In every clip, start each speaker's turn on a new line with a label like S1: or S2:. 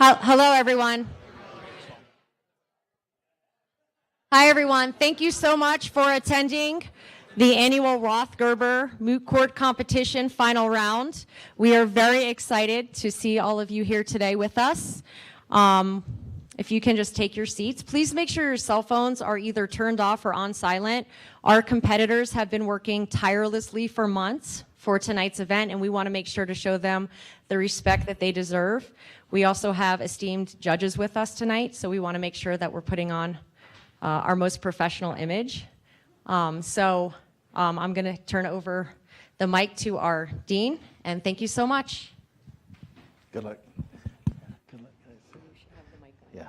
S1: Hello, everyone. Hi, everyone. Thank you so much for attending the annual Rothgerber Moot Court Competition final round. We are very excited to see all of you here today with us. If you can just take your seats, please make sure your cell phones are either turned off or on silent. Our competitors have been working tirelessly for months for tonight's event, and we want to make sure to show them the respect that they deserve. We also have esteemed judges with us tonight, so we want to make sure that we're putting on our most professional image. I'm going to turn over the mic to our dean, and thank you so much.
S2: Good luck. Good luck. Yeah.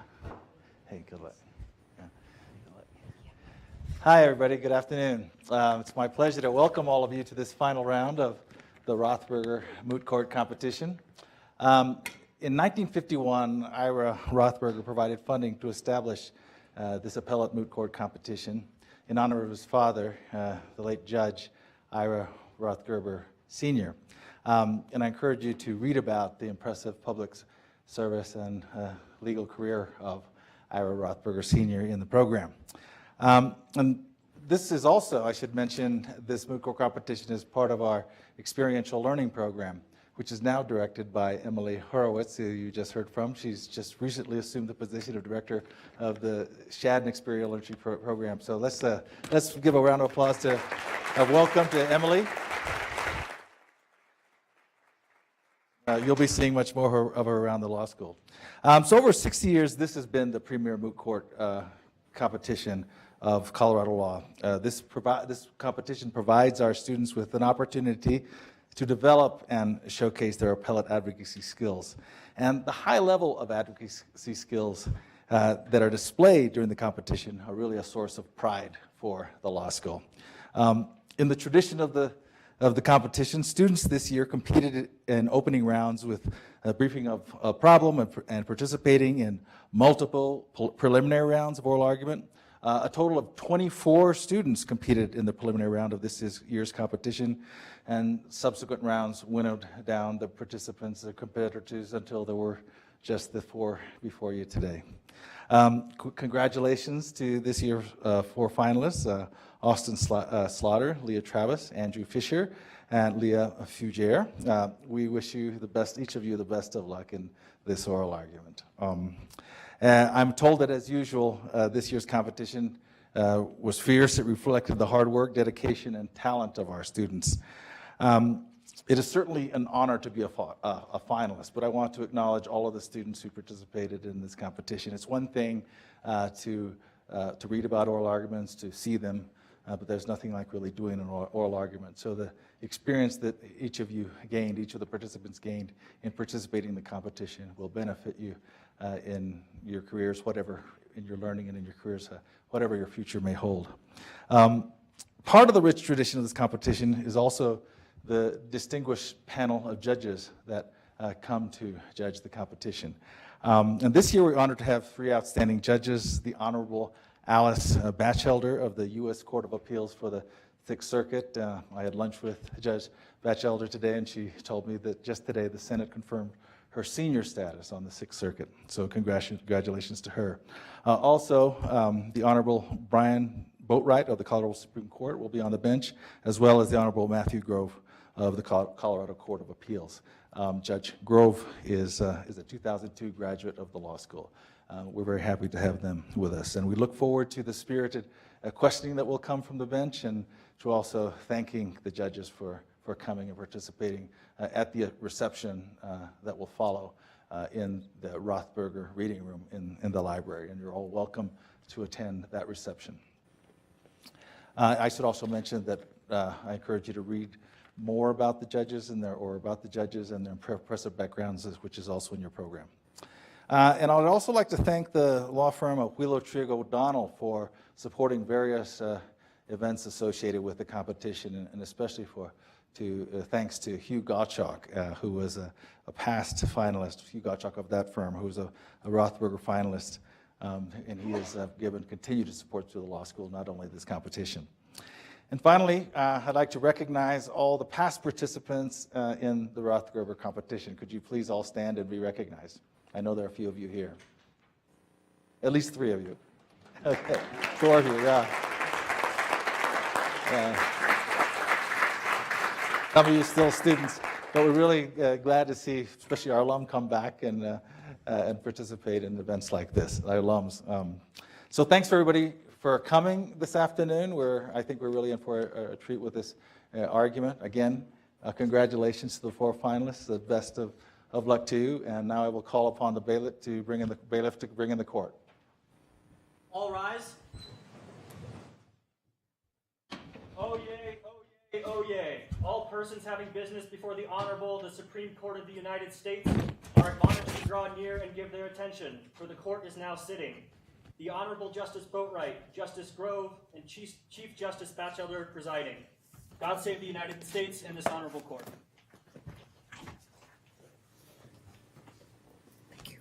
S2: Hey, good luck. Yeah. Good luck. Hi, everybody. Good afternoon. It's my pleasure to welcome all of you to this final round of the Rothgerber Moot Court Competition. In 1951, Ira Rothgerber provided funding to establish this appellate moot court competition in honor of his father, the late Judge Ira Rothgerber Sr. And I encourage you to read about the impressive public service and legal career of Ira Rothgerber Sr. in the program. And this is also, I should mention, this moot court competition is part of our experiential learning program, which is now directed by Emily Horowitz, who you just heard from. She's just recently assumed the position of director of the Shadden Experiential Learning Program. So let's give a round of applause to welcome to Emily. You'll be seeing much more of her around the law school. So over 60 years, this has been the premier moot court competition of Colorado law. This competition provides our students with an opportunity to develop and showcase their appellate advocacy skills. And the high level of advocacy skills that are displayed during the competition are really a source of pride for the law school. In the tradition of the competition, students this year competed in opening rounds with a briefing of a problem and participating in multiple preliminary rounds of oral argument. A total of 24 students competed in the preliminary round of this year's competition, and subsequent rounds winnowed down the participants, the competitors, until there were just the four before you today. Congratulations to this year's four finalists, Austin Slaughter, Leah Travis, Andrew Fisher, and Leah Fugere. We wish you the best, each of you the best of luck in this oral argument. I'm told that, as usual, this year's competition was fierce. It reflected the hard work, dedication, and talent of our students. It is certainly an honor to be a finalist, but I want to acknowledge all of the students who participated in this competition. It's one thing to read about oral arguments, to see them, but there's nothing like really doing an oral argument. So the experience that each of you gained, each of the participants gained in participating in the competition will benefit you in your careers, whatever, in your learning and in your careers, whatever your future may hold. Part of the rich tradition of this competition is also the distinguished panel of judges that come to judge the competition. And this year we're honored to have three outstanding judges: the Honorable Alice Batchelder of the U.S. Court of Appeals for the Sixth Circuit. I had lunch with Judge Batchelder today, and she told me that just today the Senate confirmed her senior status on the Sixth Circuit. So congratulations to her. Also, the Honorable Brian Boatwright of the Colorado Supreme Court will be on the bench, as well as the Honorable Matthew Grove of the Colorado Court of Appeals. Judge Grove is a 2002 graduate of the law school. We're very happy to have them with us, and we look forward to the spirited questioning that will come from the bench, and to also thanking the judges for coming and participating at the reception that will follow in the Rothgerber reading room in the library, and you're all welcome to attend that reception. I should also mention that I encourage you to read more about the judges and their impressive backgrounds, which is also in your program. And I would also like to thank the law firm of Wheeler Trigg O'Donnell for supporting various events associated with the competition, and especially thanks to Hugh Gottschalk, who was a past finalist, Hugh Gottschalk of that firm, who was a Rothgerber finalist, and he has given continued support to the law school, not only this competition. And finally, I'd like to recognize all the past participants in the Rothgerber competition. Could you please all stand and be recognized? I know there are a few of you here. At least 3 of you. Okay, 4 of you, yeah. Some of you still students, but we're really glad to see, especially our alum, come back and participate in events like this, our alums. So thanks for everybody for coming this afternoon. I think we're really in for a treat with this argument. Again, congratulations to the 4 finalists. The best of luck to you. And now I will call upon the bailiff to bring in the court.
S3: All rise. Oh yay, oh yay, oh yay. All persons having business before the Honorable, the Supreme Court of the United States are admonished to draw near and give their attention, for the court is now sitting. The Honorable Justice Boatwright, Justice Grove, and Chief Justice Batchelder presiding. God save the United States and this honorable court.
S4: Thank you.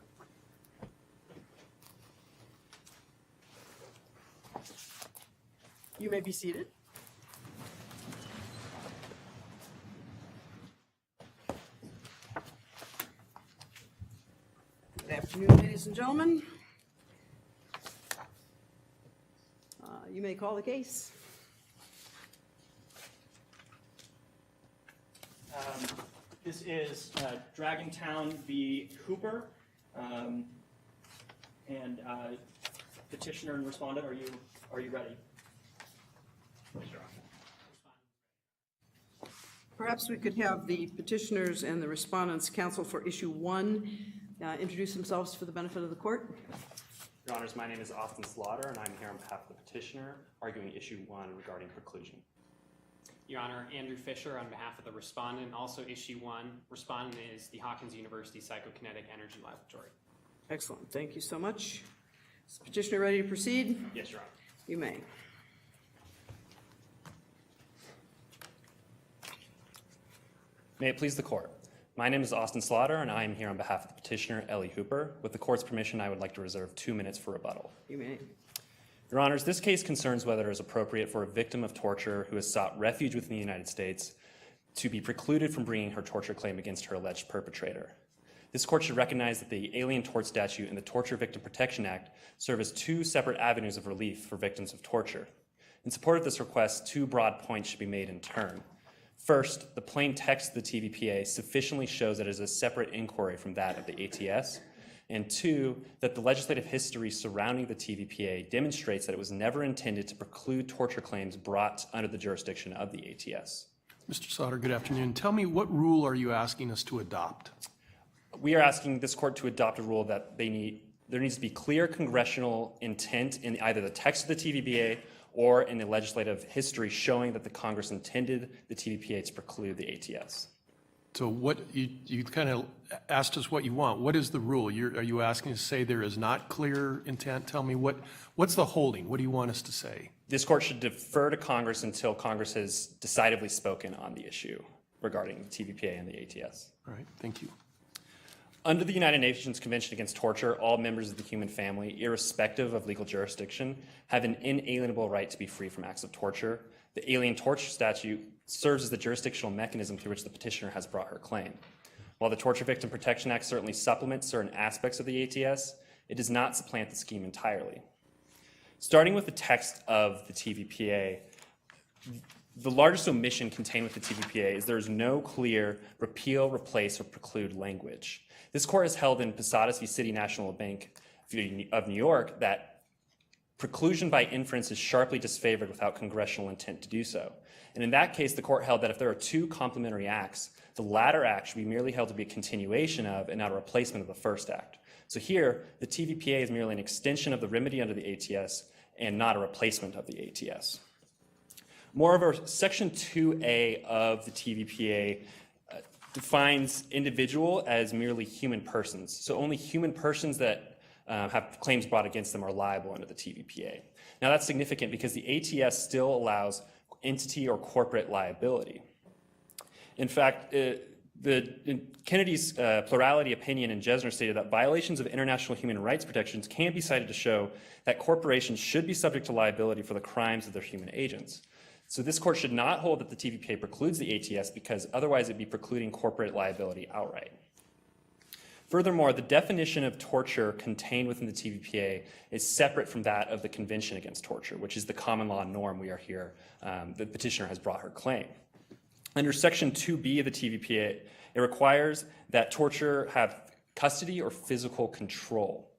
S4: You may be seated. Good afternoon, ladies and gentlemen. You may call the case.
S3: This is Dragontown v. Hooper. And petitioner and respondent, are you ready?
S4: Perhaps we could have the petitioners and the respondents counsel for issue 1 introduce themselves for the benefit of the court.
S5: Your Honors, my name is Austin Slaughter, and I'm here on behalf of the petitioner, arguing issue 1 regarding preclusion.
S6: Your Honor, Andrew Fisher on behalf of the respondent, also issue 1. Respondent is the Hawkins University Psychokinetic Energy Laboratory.
S4: Excellent, thank you so much. Is the petitioner ready to proceed?
S5: Yes, Your Honor.
S4: You may.
S5: May it please the court. My name is Austin Slaughter, and I am here on behalf of the petitioner, Ellie Hooper. With the court's permission, I would like to reserve 2 minutes for rebuttal.
S4: You may.
S5: Your Honors, this case concerns whether it is appropriate for a victim of torture who has sought refuge within the United States to be precluded from bringing her torture claim against her alleged perpetrator. This court should recognize that the Alien Tort Statute and the Torture Victim Protection Act serve as 2 separate avenues of relief for victims of torture. In support of this request, 2 broad points should be made in turn. First, the plain text of the TVPA sufficiently shows that it is a separate inquiry from that of the ATS. And 2, that the legislative history surrounding the TVPA demonstrates that it was never intended to preclude torture claims brought under the jurisdiction of the ATS.
S7: Mr. Sauter, good afternoon. Tell me, what rule are you asking us to adopt?
S5: We are asking this court to adopt a rule that there needs to be clear congressional intent in either the text of the TVPA or in the legislative history showing that the Congress intended the TVPA to preclude the ATS.
S7: So what you kind of asked us what you want. What is the rule? Are you asking us to say there is not clear intent? Tell me what's the holding? What do you want us to say?
S5: This court should defer to Congress until Congress has decidedly spoken on the issue regarding the TVPA and the ATS.
S7: All right, thank you.
S5: Under the United Nations Convention Against Torture, all members of the human family, irrespective of legal jurisdiction, have an inalienable right to be free from acts of torture. The Alien Torture Statute serves as the jurisdictional mechanism through which the petitioner has brought her claim. While the Torture Victim Protection Act certainly supplements certain aspects of the ATS, it does not supplant the scheme entirely. Starting with the text of the TVPA, the largest omission contained with the TVPA is there is no clear repeal, replace, or preclude language. This court has held in Posadas v. City National Bank of New York that preclusion by inference is sharply disfavored without congressional intent to do so. And in that case, the court held that if there are 2 complementary acts, the latter act should be merely held to be a continuation of and not a replacement of the first act. So here, the TVPA is merely an extension of the remedy under the ATS and not a replacement of the ATS. Moreover, Section 2A of the TVPA defines individual as merely human persons. So only human persons that have claims brought against them are liable under the TVPA. Now that's significant because the ATS still allows entity or corporate liability. In fact, Kennedy's plurality opinion in Jesner stated that violations of international human rights protections can be cited to show that corporations should be subject to liability for the crimes of their human agents. So this court should not hold that the TVPA precludes the ATS because otherwise it'd be precluding corporate liability outright. Furthermore, the definition of torture contained within the TVPA is separate from that of the Convention Against Torture, which is the common law norm we are here. The petitioner has brought her claim. Under Section 2B of the TVPA, it requires that torture have custody or physical control.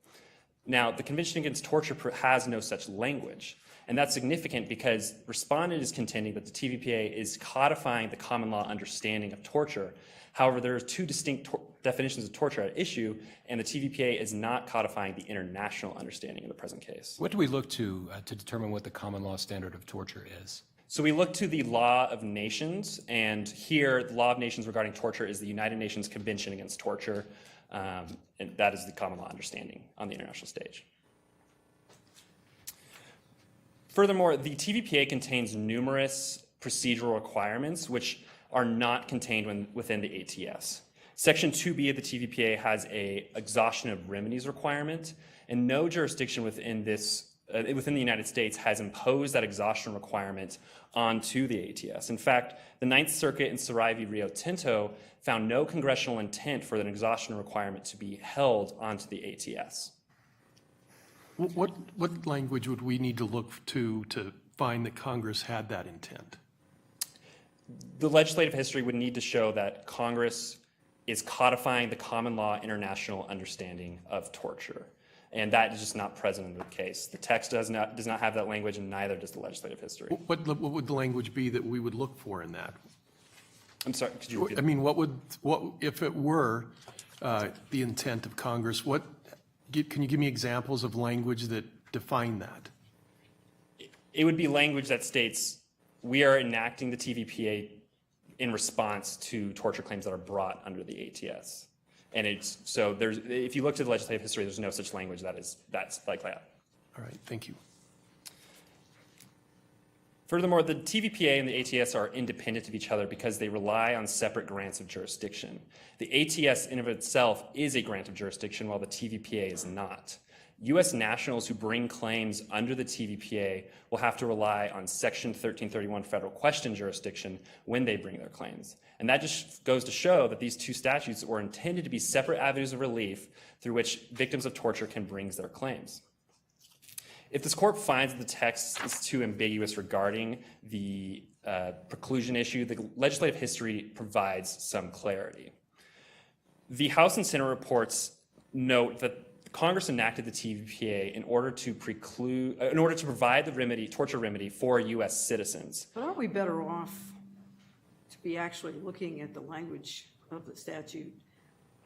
S5: Now, the Convention Against Torture has no such language, and that's significant because Respondent is contending that the TVPA is codifying the common law understanding of torture. However, there are two distinct definitions of torture at issue, and the TVPA is not codifying the international understanding in the present case.
S8: What do we look to determine what the common law standard of torture is?
S5: So we look to the Law of Nations, and here the Law of Nations regarding torture is the United Nations Convention Against Torture, and that is the common law understanding on the international stage. Furthermore, the TVPA contains numerous procedural requirements which are not contained within the ATS. Section 2B of the TVPA has an exhaustion of remedies requirement, and no jurisdiction within the United States has imposed that exhaustion requirement onto the ATS. In fact, the Ninth Circuit in Sarai v. Rio Tinto found no congressional intent for an exhaustion requirement to be held onto the ATS.
S7: What language would we need to look to find that Congress had that intent?
S5: The legislative history would need to show that Congress is codifying the common law international understanding of torture. And that is just not present in the case. The text does not have that language, and neither does the legislative history.
S7: What would the language be that we would look for in that?
S5: I'm sorry, could you repeat
S7: I mean, what if it were the intent of Congress? Can you give me examples of language that define that?
S5: It would be language that states we are enacting the TVPA in response to torture claims that are brought under the ATS. And if you look to the legislative history, there's no such language that's like that.
S7: All right, thank you.
S5: Furthermore, the TVPA and the ATS are independent of each other because they rely on separate grants of jurisdiction. The ATS in of itself is a grant of jurisdiction, while the TVPA is not. U.S. nationals who bring claims under the TVPA will have to rely on Section 1331 federal question jurisdiction when they bring their claims. And that just goes to show that these two statutes were intended to be separate avenues of relief through which victims of torture can bring their claims. If this court finds that the text is too ambiguous regarding the preclusion issue, the legislative history provides some clarity. The House and Senate reports note that Congress enacted the TVPA in order to provide the torture remedy for U.S. citizens.
S4: But aren't we better off to be actually looking at the language of the statute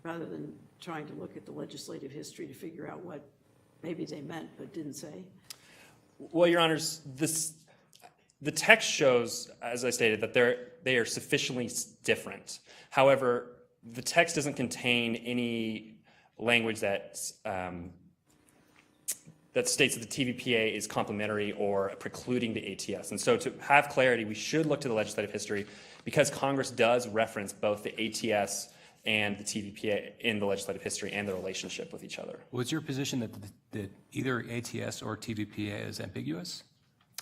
S4: rather than trying to look at the legislative history to figure out what maybe they meant but didn't say?
S5: Well, Your Honors, the text shows, as I stated, that they are sufficiently different. However, the text doesn't contain any language that states that the TVPA is complementary or precluding the ATS. And so to have clarity, we should look to the legislative history because Congress does reference both the ATS and the TVPA in the legislative history and their relationship with each other.
S8: Was your position that either ATS or TVPA is ambiguous?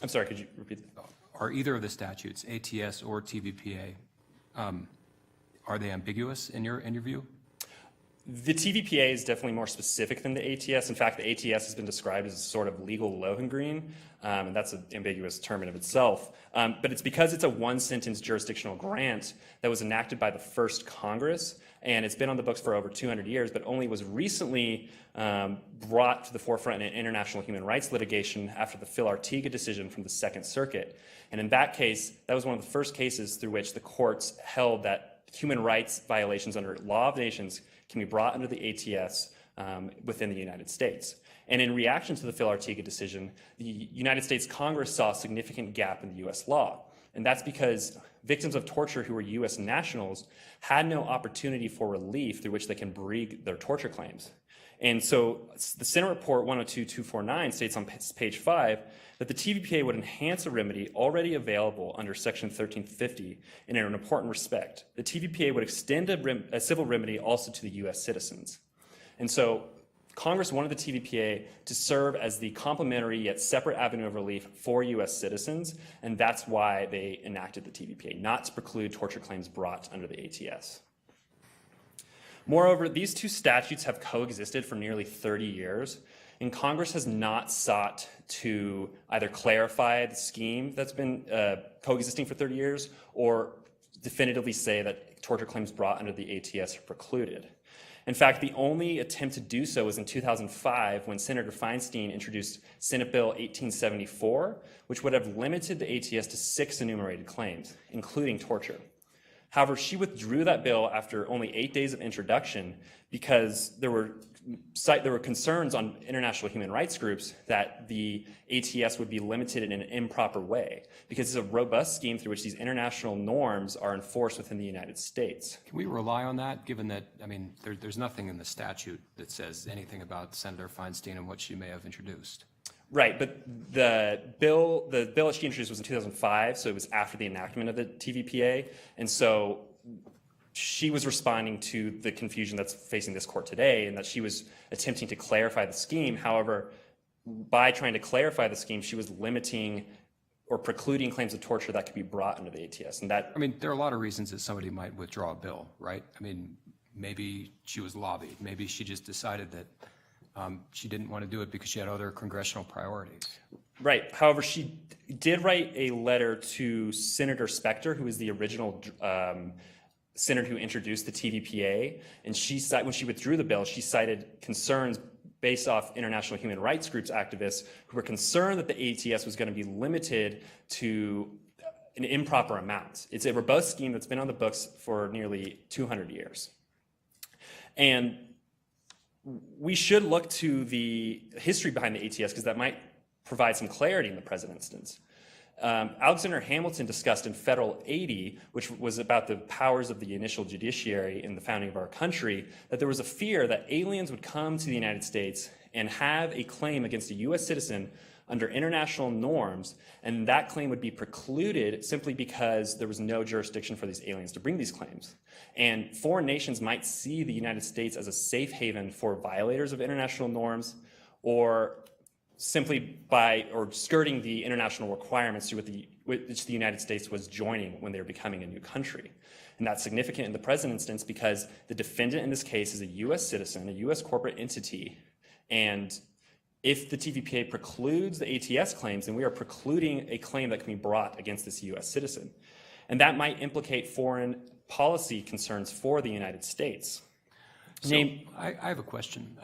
S5: I'm sorry, could you repeat that?
S8: Are either of the statutes, ATS or TVPA, are they ambiguous in your view?
S5: The TVPA is definitely more specific than the ATS. In fact, the ATS has been described as a sort of legal Lohengrin, and that's an ambiguous term in of itself. But it's because it's a one-sentence jurisdictional grant that was enacted by the first Congress, and it's been on the books for over 200 years, but only was recently brought to the forefront in international human rights litigation after the Phil Artiga decision from the Second Circuit. And in that case, that was one of the first cases through which the courts held that human rights violations under law of nations can be brought under the ATS within the United States. And in reaction to the Phil Artiga decision, the United States Congress saw a significant gap in the U.S. law. And that's because victims of torture who were U.S. nationals had no opportunity for relief through which they can bring their torture claims. And so the Senate Report 102-249 states on page 5 that the TVPA would enhance a remedy already available under Section 1350 in an important respect. The TVPA would extend a civil remedy also to the U.S. citizens. And so Congress wanted the TVPA to serve as the complementary yet separate avenue of relief for U.S. citizens, and that's why they enacted the TVPA, not to preclude torture claims brought under the ATS. Moreover, these two statutes have coexisted for nearly 30 years, and Congress has not sought to either clarify the scheme that's been coexisting for 30 years or definitively say that torture claims brought under the ATS are precluded. In fact, the only attempt to do so was in 2005 when Senator Feinstein introduced Senate Bill 1874, which would have limited the ATS to 6 enumerated claims, including torture. However, she withdrew that bill after only 8 days of introduction because there were concerns on international human rights groups that the ATS would be limited in an improper way because it's a robust scheme through which these international norms are enforced within the United States.
S8: Can we rely on that, given that, I mean, there's nothing in the statute that says anything about Senator Feinstein and what she may have introduced?
S5: Right, but the bill that she introduced was in 2005, so it was after the enactment of the TVPA, and so she was responding to the confusion that's facing this court today, and that she was attempting to clarify the scheme. However, by trying to clarify the scheme, she was limiting or precluding claims of torture that could be brought under the ATS. And that,
S8: I mean, there are a lot of reasons that somebody might withdraw a bill, right? I mean, maybe she was lobbied. Maybe she just decided that she didn't want to do it because she had other congressional priorities.
S5: right. However, she did write a letter to Senator Specter, who is the original senator who introduced the TVPA, and when she withdrew the bill, she cited concerns based off international human rights groups activists who were concerned that the ATS was going to be limited to an improper amount. It's a robust scheme that's been on the books for nearly 200 years. And we should look to the history behind the ATS because that might provide some clarity in the present instance. Alexander Hamilton discussed in Federal 80, which was about the powers of the initial judiciary in the founding of our country, that there was a fear that aliens would come to the United States and have a claim against a U.S. citizen under international norms, and that claim would be precluded simply because there was no jurisdiction for these aliens to bring these claims. And foreign nations might see the United States as a safe haven for violators of international norms, or simply by skirting the international requirements to which the United States was joining when they were becoming a new country. And that's significant in the present instance because the defendant in this case is a U.S. citizen, a U.S. corporate entity, and if the TVPA precludes the ATS claims, then we are precluding a claim that can be brought against this U.S. citizen. And that might implicate foreign policy concerns for the United States.
S8: So I have a question.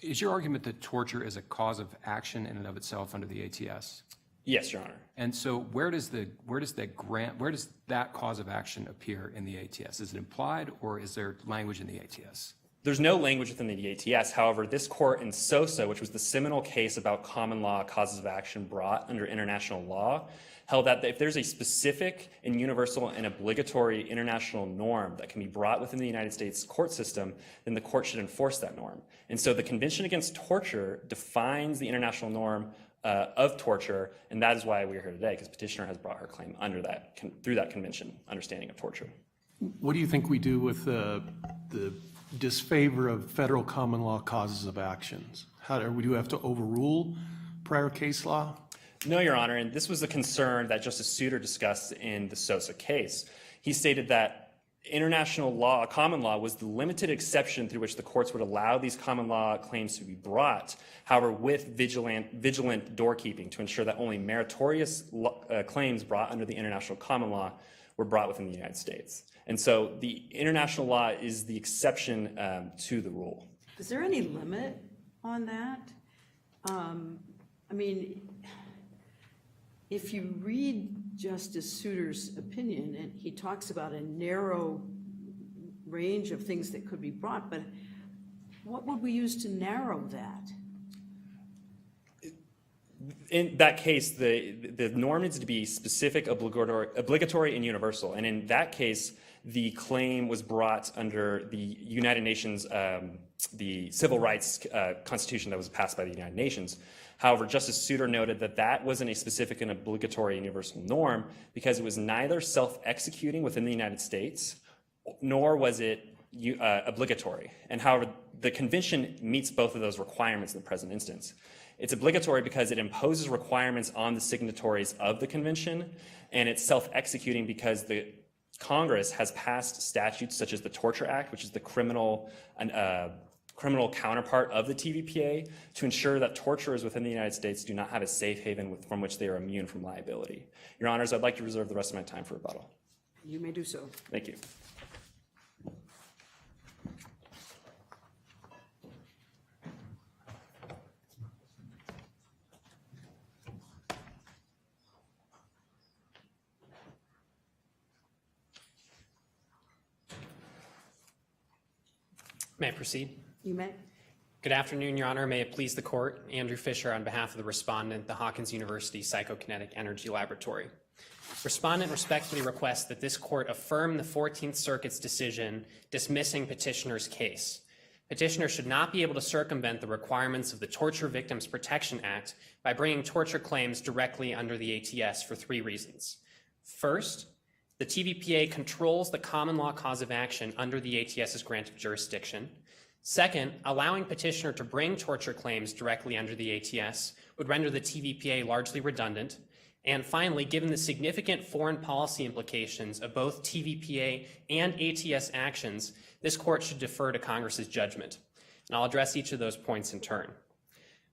S8: Is your argument that torture is a cause of action in and of itself under the ATS?
S5: Yes, Your Honor.
S8: And so where does that cause of action appear in the ATS? Is it implied, or is there language in the ATS?
S5: There's no language within the ATS. However, this court in Sosa, which was the seminal case about common law causes of action brought under international law, held that if there's a specific and universal and obligatory international norm that can be brought within the United States court system, then the court should enforce that norm. And so the Convention Against Torture defines the international norm of torture, and that is why we're here today, because Petitioner has brought her claim under that, through that convention understanding of torture.
S7: What do you think we do with the disfavor of federal common law causes of actions? Do you have to overrule prior case law?
S5: No, Your Honor, and this was a concern that Justice Souter discussed in the Sosa case. He stated that international law, common law, was the limited exception through which the courts would allow these common law claims to be brought, however, with vigilant doorkeeping to ensure that only meritorious claims brought under the international common law were brought within the United States. And so the international law is the exception to the rule.
S4: Is there any limit on that? I mean, if you read Justice Souter's opinion, and he talks about a narrow range of things that could be brought, but what would we use to narrow that?
S5: In that case, the norm needs to be specific, obligatory, and universal. And in that case, the claim was brought under the United Nations, the Civil Rights Constitution that was passed by the United Nations. However, Justice Souter noted that that wasn't a specific and obligatory and universal norm because it was neither self-executing within the United States, nor was it obligatory. And however, the convention meets both of those requirements in the present instance. It's obligatory because it imposes requirements on the signatories of the convention, and it's self-executing because the Congress has passed statutes such as the Torture Act, which is the criminal counterpart of the TVPA, to ensure that torturers within the United States do not have a safe haven from which they are immune from liability. Your Honors, I'd like to reserve the rest of my time for rebuttal.
S4: You may do so.
S5: Thank you.
S6: May I proceed?
S4: You may.
S6: Good afternoon, Your Honor. May it please the court. Andrew Fisher on behalf of the respondent, the Hawkins University Psychokinetic Energy Laboratory. Respondent respectfully requests that this court affirm the 14th Circuit's decision dismissing petitioner's case. Petitioner should not be able to circumvent the requirements of the Torture Victims Protection Act by bringing torture claims directly under the ATS for 3 reasons. First, the TVPA controls the common law cause of action under the ATS's grant of jurisdiction. Second, allowing petitioner to bring torture claims directly under the ATS would render the TVPA largely redundant. And finally, given the significant foreign policy implications of both TVPA and ATS actions, this court should defer to Congress's judgment. And I'll address each of those points in turn.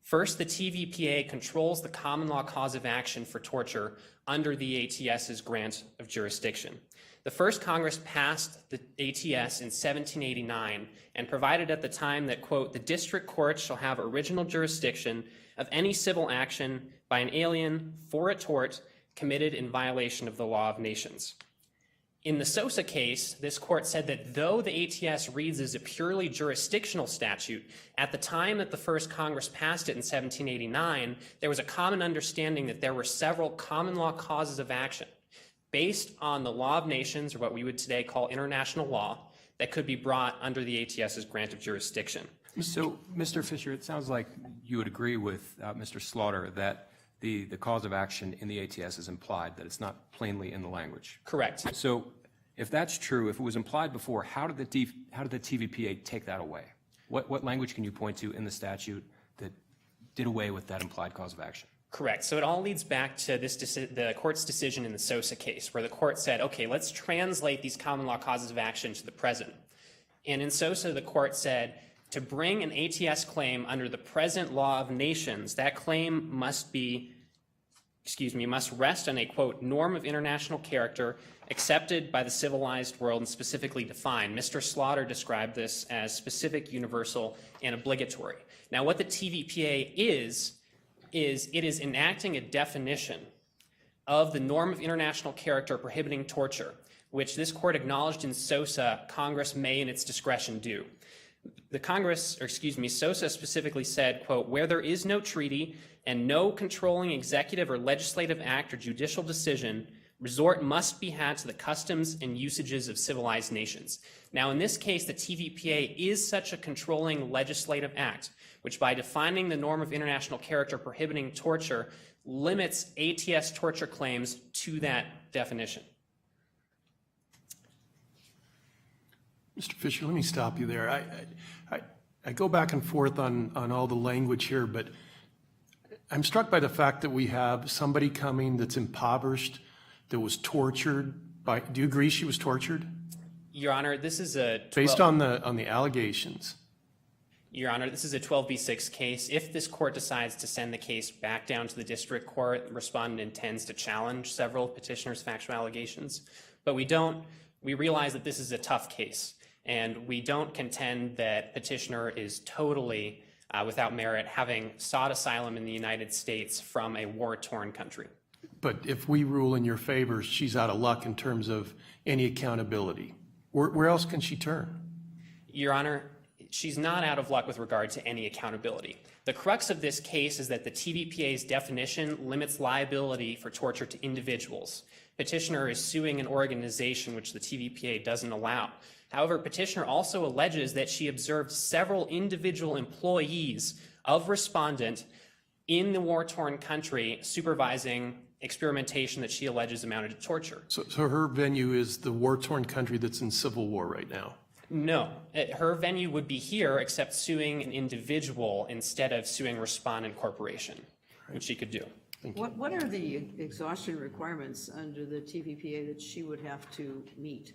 S6: First, the TVPA controls the common law cause of action for torture under the ATS's grant of jurisdiction. The first Congress passed the ATS in 1789 and provided at the time that, quote, the district courts shall have original jurisdiction of any civil action by an alien for a tort committed in violation of the law of nations. In the Sosa case, this court said that though the ATS reads as a purely jurisdictional statute, at the time that the first Congress passed it in 1789, there was a common understanding that there were several common law causes of action based on the law of nations, or what we would today call international law, that could be brought under the ATS's grant of jurisdiction.
S8: So, Mr. Fisher, it sounds like you would agree with Mr. Slaughter that the cause of action in the ATS is implied, that it's not plainly in the language.
S6: Correct.
S8: So, if that's true, if it was implied before, how did the TVPA take that away? What language can you point to in the statute that did away with that implied cause of action?
S6: Correct. So it all leads back to the court's decision in the Sosa case, where the court said, okay, let's translate these common law causes of action to the present. And in Sosa, the court said, to bring an ATS claim under the present law of nations, that claim must rest on a, quote, norm of international character accepted by the civilized world and specifically defined. Mr. Slaughter described this as specific, universal, and obligatory. Now, what the TVPA is it is enacting a definition of the norm of international character prohibiting torture, which this court acknowledged in Sosa, Congress may in its discretion do. Sosa specifically said, quote, where there is no treaty and no controlling executive or legislative act or judicial decision, resort must be had to the customs and usages of civilized nations. Now, in this case, the TVPA is such a controlling legislative act, which by defining the norm of international character prohibiting torture, limits ATS torture claims to that definition.
S7: Mr. Fisher, let me stop you there. I go back and forth on all the language here, but I'm struck by the fact that we have somebody coming that's impoverished, that was tortured by, do you agree she was tortured?
S6: Your Honor, this is a...
S7: Based on the allegations.
S6: Your Honor, this is a 12b6 case. If this court decides to send the case back down to the district court, the respondent intends to challenge several of petitioner's factual allegations. But we realize that this is a tough case, and we don't contend that petitioner is totally without merit, having sought asylum in the United States from a war-torn country.
S7: But if we rule in your favor, she's out of luck in terms of any accountability. Where else can she turn?
S6: Your Honor, she's not out of luck with regard to any accountability. The crux of this case is that the TVPA's definition limits liability for torture to individuals. Petitioner is suing an organization which the TVPA doesn't allow. However, petitioner also alleges that she observed several individual employees of respondent in the war-torn country supervising experimentation that she alleges amounted to torture.
S7: So her venue is the war-torn country that's in civil war right now?
S6: No, her venue would be here except suing an individual instead of suing respondent corporation, which she could do.
S4: What are the exhaustion requirements under the TVPA that she would have to meet?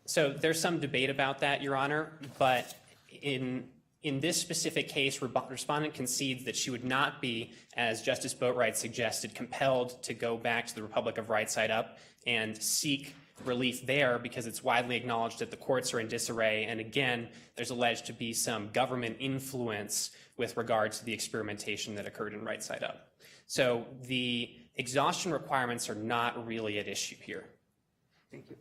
S6: So there's some debate about that, Your Honor, but in this specific case, respondent concedes that she would not be, as Justice Boatwright suggested, compelled to go back to the Republic of Right Side Up and seek relief there because it's widely acknowledged that the courts are in disarray. And again, there's alleged to be some government influence with regard to the experimentation that occurred in Right Side Up. So the exhaustion requirements are not really at issue here.
S4: Thank you.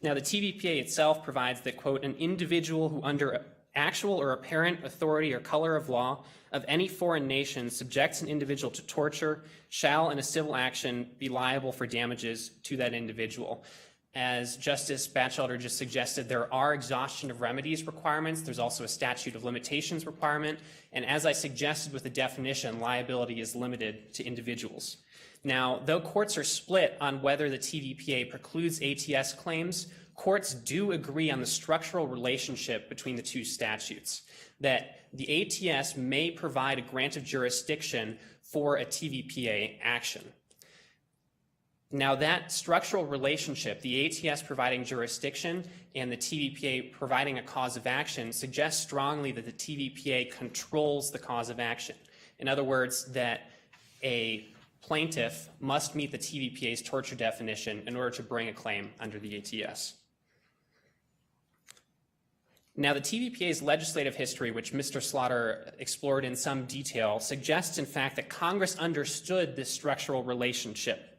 S6: Now, the TVPA itself provides that, quote, an individual who under actual or apparent authority or color of law of any foreign nation subjects an individual to torture shall in a civil action be liable for damages to that individual. As Justice Batchelder just suggested, there are exhaustion of remedies requirements. There's also a statute of limitations requirement. And as I suggested with the definition, liability is limited to individuals. Now, though courts are split on whether the TVPA precludes ATS claims, courts do agree on the structural relationship between the two statutes, that the ATS may provide a grant of jurisdiction for a TVPA action. Now, that structural relationship, the ATS providing jurisdiction and the TVPA providing a cause of action, suggests strongly that the TVPA controls the cause of action. In other words, that a plaintiff must meet the TVPA's torture definition in order to bring a claim under the ATS. Now, the TVPA's legislative history, which Mr. Slaughter explored in some detail, suggests, in fact, that Congress understood this structural relationship.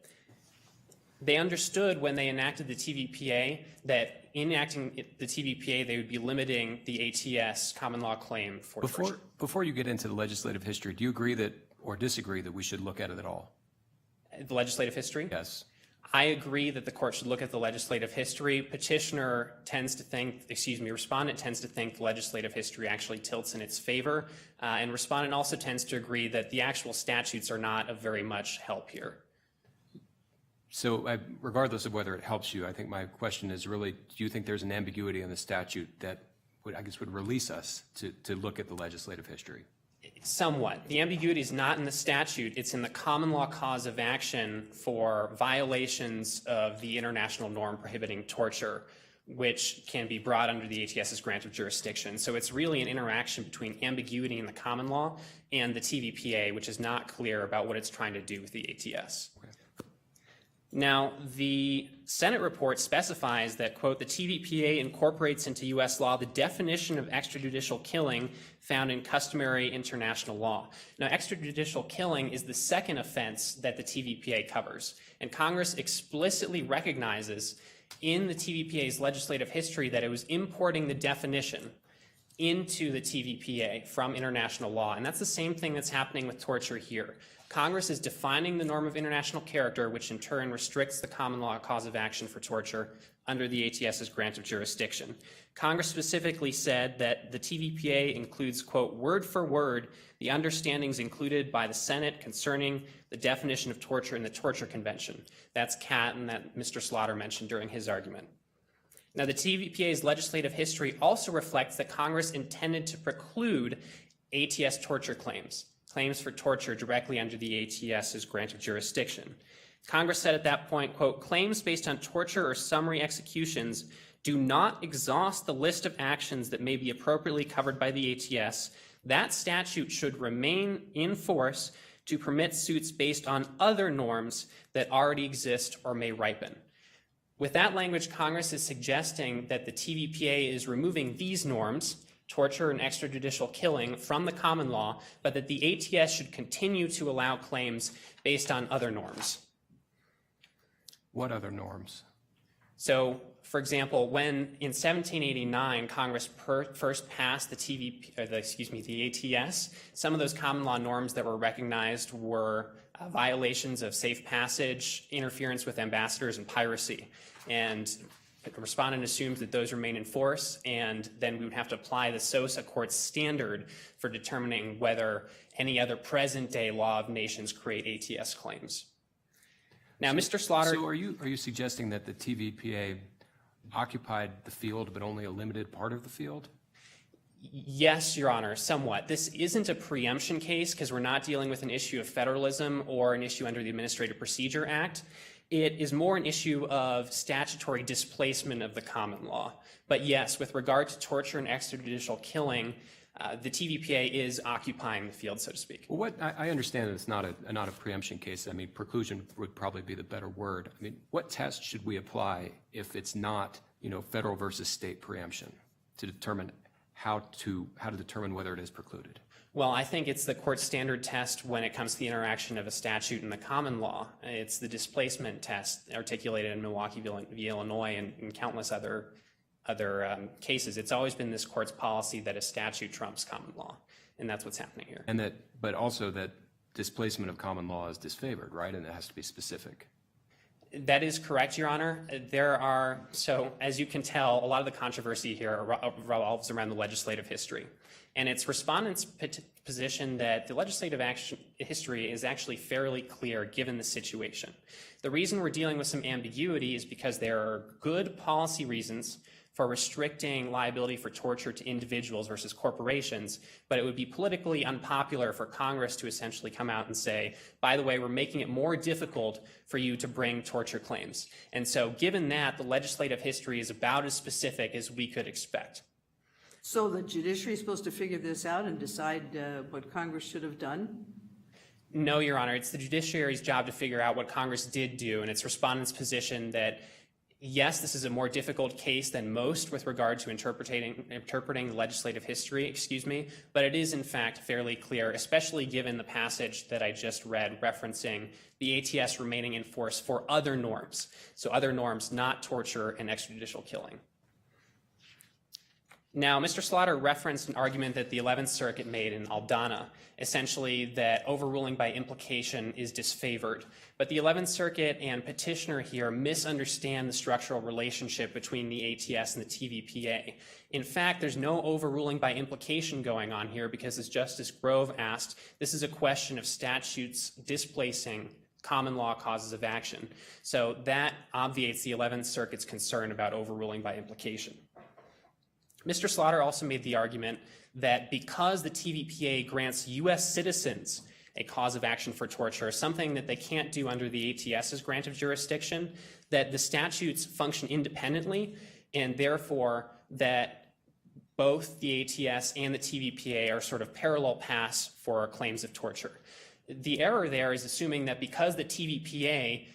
S6: They understood when they enacted the TVPA that in enacting the TVPA, they would be limiting the ATS common law claim for torture.
S8: Before you get into the legislative history, do you agree that or disagree that we should look at it at all?
S6: The legislative history?
S8: Yes.
S6: I agree that the court should look at the legislative history. Petitioner tends to think, respondent tends to think the legislative history actually tilts in its favor. And respondent also tends to agree that the actual statutes are not of very much help here.
S8: So regardless of whether it helps you, I think my question is really, do you think there's an ambiguity in the statute that would release us to look at the legislative history?
S6: Somewhat. The ambiguity is not in the statute. It's in the common law cause of action for violations of the international norm prohibiting torture, which can be brought under the ATS's grant of jurisdiction. So it's really an interaction between ambiguity in the common law and the TVPA, which is not clear about what it's trying to do with the ATS. Okay. Now, the Senate report specifies that, quote, the TVPA incorporates into U.S. law the definition of extrajudicial killing found in customary international law. Now, extrajudicial killing is the second offense that the TVPA covers, and Congress explicitly recognizes in the TVPA's legislative history that it was importing the definition into the TVPA from international law, and that's the same thing that's happening with torture here. Congress is defining the norm of international character, which in turn restricts the common law cause of action for torture under the ATS's grant of jurisdiction. Congress specifically said that the TVPA includes, quote, word for word, the understandings included by the Senate concerning the definition of torture in the Torture Convention. That's Catton that Mr. Slaughter mentioned during his argument. Now, the TVPA's legislative history also reflects that Congress intended to preclude ATS torture claims for torture directly under the ATS's grant of jurisdiction. Congress said at that point, quote, claims based on torture or summary executions do not exhaust the list of actions that may be appropriately covered by the ATS. That statute should remain in force to permit suits based on other norms that already exist or may ripen. With that language, Congress is suggesting that the TVPA is removing these norms, torture and extrajudicial killing, from the common law, but that the ATS should continue to allow claims based on other norms.
S8: What other norms?
S6: So, for example, when in 1789 Congress first passed the ATS, some of those common law norms that were recognized were violations of safe passage, interference with ambassadors, and piracy. And the respondent assumes that those remain in force, and then we would have to apply the SOSA court's standard for determining whether any other present-day law of nations create ATS claims. Now, Mr. Slaughter...
S8: So are you suggesting that the TVPA occupied the field but only a limited part of the field?
S6: Yes, Your Honor, somewhat. This isn't a preemption case because we're not dealing with an issue of federalism or an issue under the Administrative Procedure Act. It is more an issue of statutory displacement of the common law. But yes, with regard to torture and extrajudicial killing, the TVPA is occupying the field, so to speak.
S8: Well, I understand that it's not a preemption case. I mean, preclusion would probably be the better word. I mean, what test should we apply if it's not, federal versus state preemption to determine how to determine whether it is precluded?
S6: Well, I think it's the court's standard test when it comes to the interaction of a statute and the common law. It's the displacement test articulated in Milwaukee v. Illinois and countless other cases. It's always been this court's policy that a statute trumps common law, and that's what's happening here.
S8: But also that displacement of common law is disfavored, right? And it has to be specific.
S6: That is correct, Your Honor. So as you can tell, a lot of the controversy here revolves around the legislative history. And it's respondents' position that the legislative history is actually fairly clear given the situation. The reason we're dealing with some ambiguity is because there are good policy reasons for restricting liability for torture to individuals versus corporations, but it would be politically unpopular for Congress to essentially come out and say, by the way, we're making it more difficult for you to bring torture claims. And so given that, the legislative history is about as specific as we could expect.
S4: So the judiciary is supposed to figure this out and decide what Congress should have done?
S6: No, Your Honor, it's the judiciary's job to figure out what Congress did do, and it's respondents' position that yes, this is a more difficult case than most with regard to interpreting legislative history, but it is in fact fairly clear, especially given the passage that I just read referencing the ATS remaining in force for other norms. So other norms, not torture and extrajudicial killing. Now, Mr. Slaughter referenced an argument that the 11th Circuit made in Aldana, essentially that overruling by implication is disfavored. But the 11th Circuit and Petitioner here misunderstand the structural relationship between the ATS and the TVPA. In fact, there's no overruling by implication going on here because, as Justice Grove asked, this is a question of statutes displacing common law causes of action. So that obviates the 11th Circuit's concern about overruling by implication. Mr. Slaughter also made the argument that because the TVPA grants U.S. citizens a cause of action for torture, something that they can't do under the ATS's grant of jurisdiction, that the statutes function independently, and therefore that both the ATS and the TVPA are sort of parallel paths for claims of torture. The error there is assuming that because the TVPA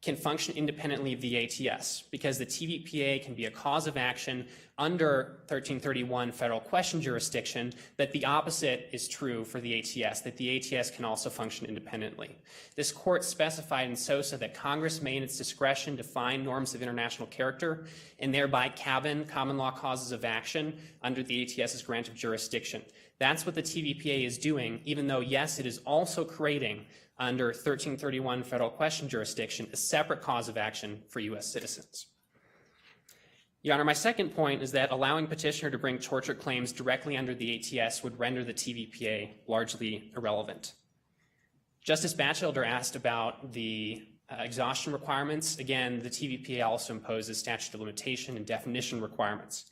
S6: can function independently of the ATS, because the TVPA can be a cause of action under 1331 federal question jurisdiction, that the opposite is true for the ATS, that the ATS can also function independently. This court specified in Sosa that Congress may in its discretion define norms of international character and thereby cabin common law causes of action under the ATS's grant of jurisdiction. That's what the TVPA is doing, even though, yes, it is also creating under 1331 federal question jurisdiction a separate cause of action for U.S. citizens. Your Honor, my second point is that allowing Petitioner to bring torture claims directly under the ATS would render the TVPA largely irrelevant. Justice Batchelder asked about the exhaustion requirements. Again, the TVPA also imposes statute of limitation and definition requirements.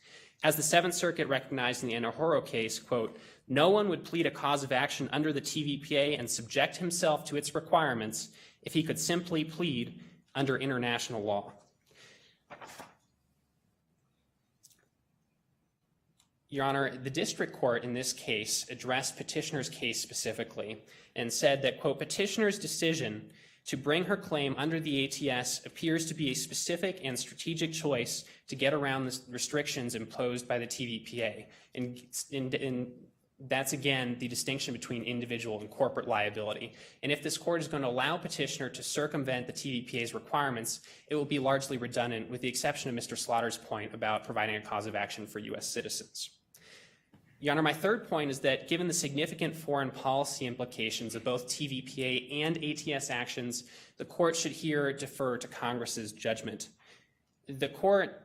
S6: As the Seventh Circuit recognized in the Anahoro case, quote, no one would plead a cause of action under the TVPA and subject himself to its requirements if he could simply plead under international law. Your Honor, the district court in this case addressed Petitioner's case specifically and said that, quote, Petitioner's decision to bring her claim under the ATS appears to be a specific and strategic choice to get around the restrictions imposed by the TVPA. And that's, again, the distinction between individual and corporate liability. And if this court is going to allow Petitioner to circumvent the TVPA's requirements, it will be largely redundant, with the exception of Mr. Slaughter's point about providing a cause of action for U.S. citizens. Your Honor, my third point is that given the significant foreign policy implications of both TVPA and ATS actions, the court should here defer to Congress's judgment. The court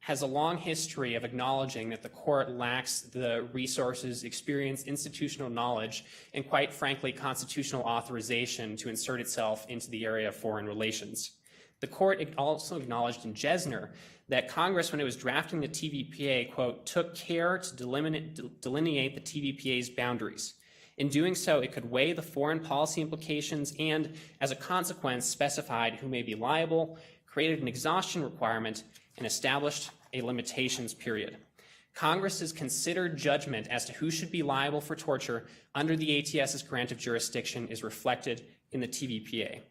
S6: has a long history of acknowledging that the court lacks the resources, experience, institutional knowledge, and quite frankly, constitutional authorization to insert itself into the area of foreign relations. The court also acknowledged in Jesner that Congress, when it was drafting the TVPA, quote, took care to delineate the TVPA's boundaries. In doing so, it could weigh the foreign policy implications and, as a consequence, specified who may be liable, created an exhaustion requirement, and established a limitations period. Congress's considered judgment as to who should be liable for torture under the ATS's grant of jurisdiction is reflected in the TVPA.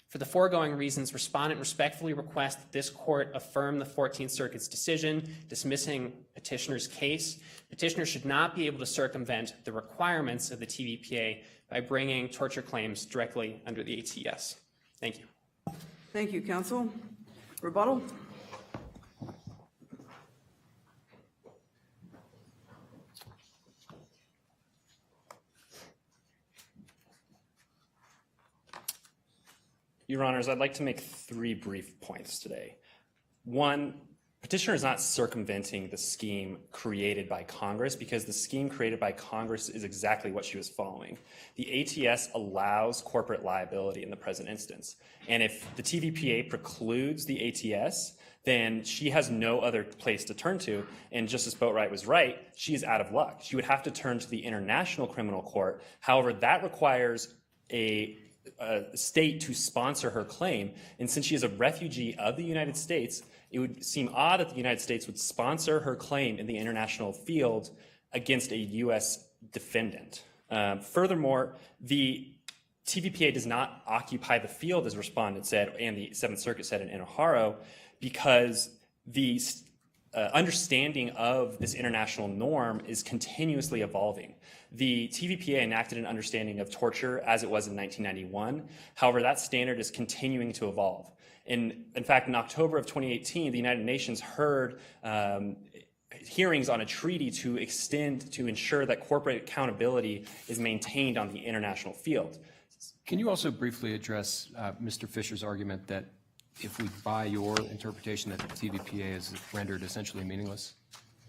S6: For the foregoing reasons, Respondent respectfully requests that this court affirm the 14th Circuit's decision dismissing Petitioner's case. Petitioner should not be able to circumvent the requirements of the TVPA by bringing torture claims directly under the ATS. Thank you.
S4: Thank you, counsel. Rebuttal?
S5: Your Honors, I'd like to make 3 brief points today. 1, Petitioner is not circumventing the scheme created by Congress because the scheme created by Congress is exactly what she was following. The ATS allows corporate liability in the present instance. And if the TVPA precludes the ATS, then she has no other place to turn to. And Justice Boatwright was right, she is out of luck. She would have to turn to the International Criminal Court. However, that requires a state to sponsor her claim. And since she is a refugee of the United States, it would seem odd that the United States would sponsor her claim in the international field against a U.S. defendant. Furthermore, the TVPA does not occupy the field, as Respondent said, and the Seventh Circuit said in Inoharo, because the understanding of this international norm is continuously evolving. The TVPA enacted an understanding of torture as it was in 1991. However, that standard is continuing to evolve. In fact, in October of 2018, the United Nations heard hearings on a treaty to ensure that corporate accountability is maintained on the international field.
S8: Can you also briefly address Mr. Fisher's argument that if we buy your interpretation that the TVPA is rendered essentially meaningless?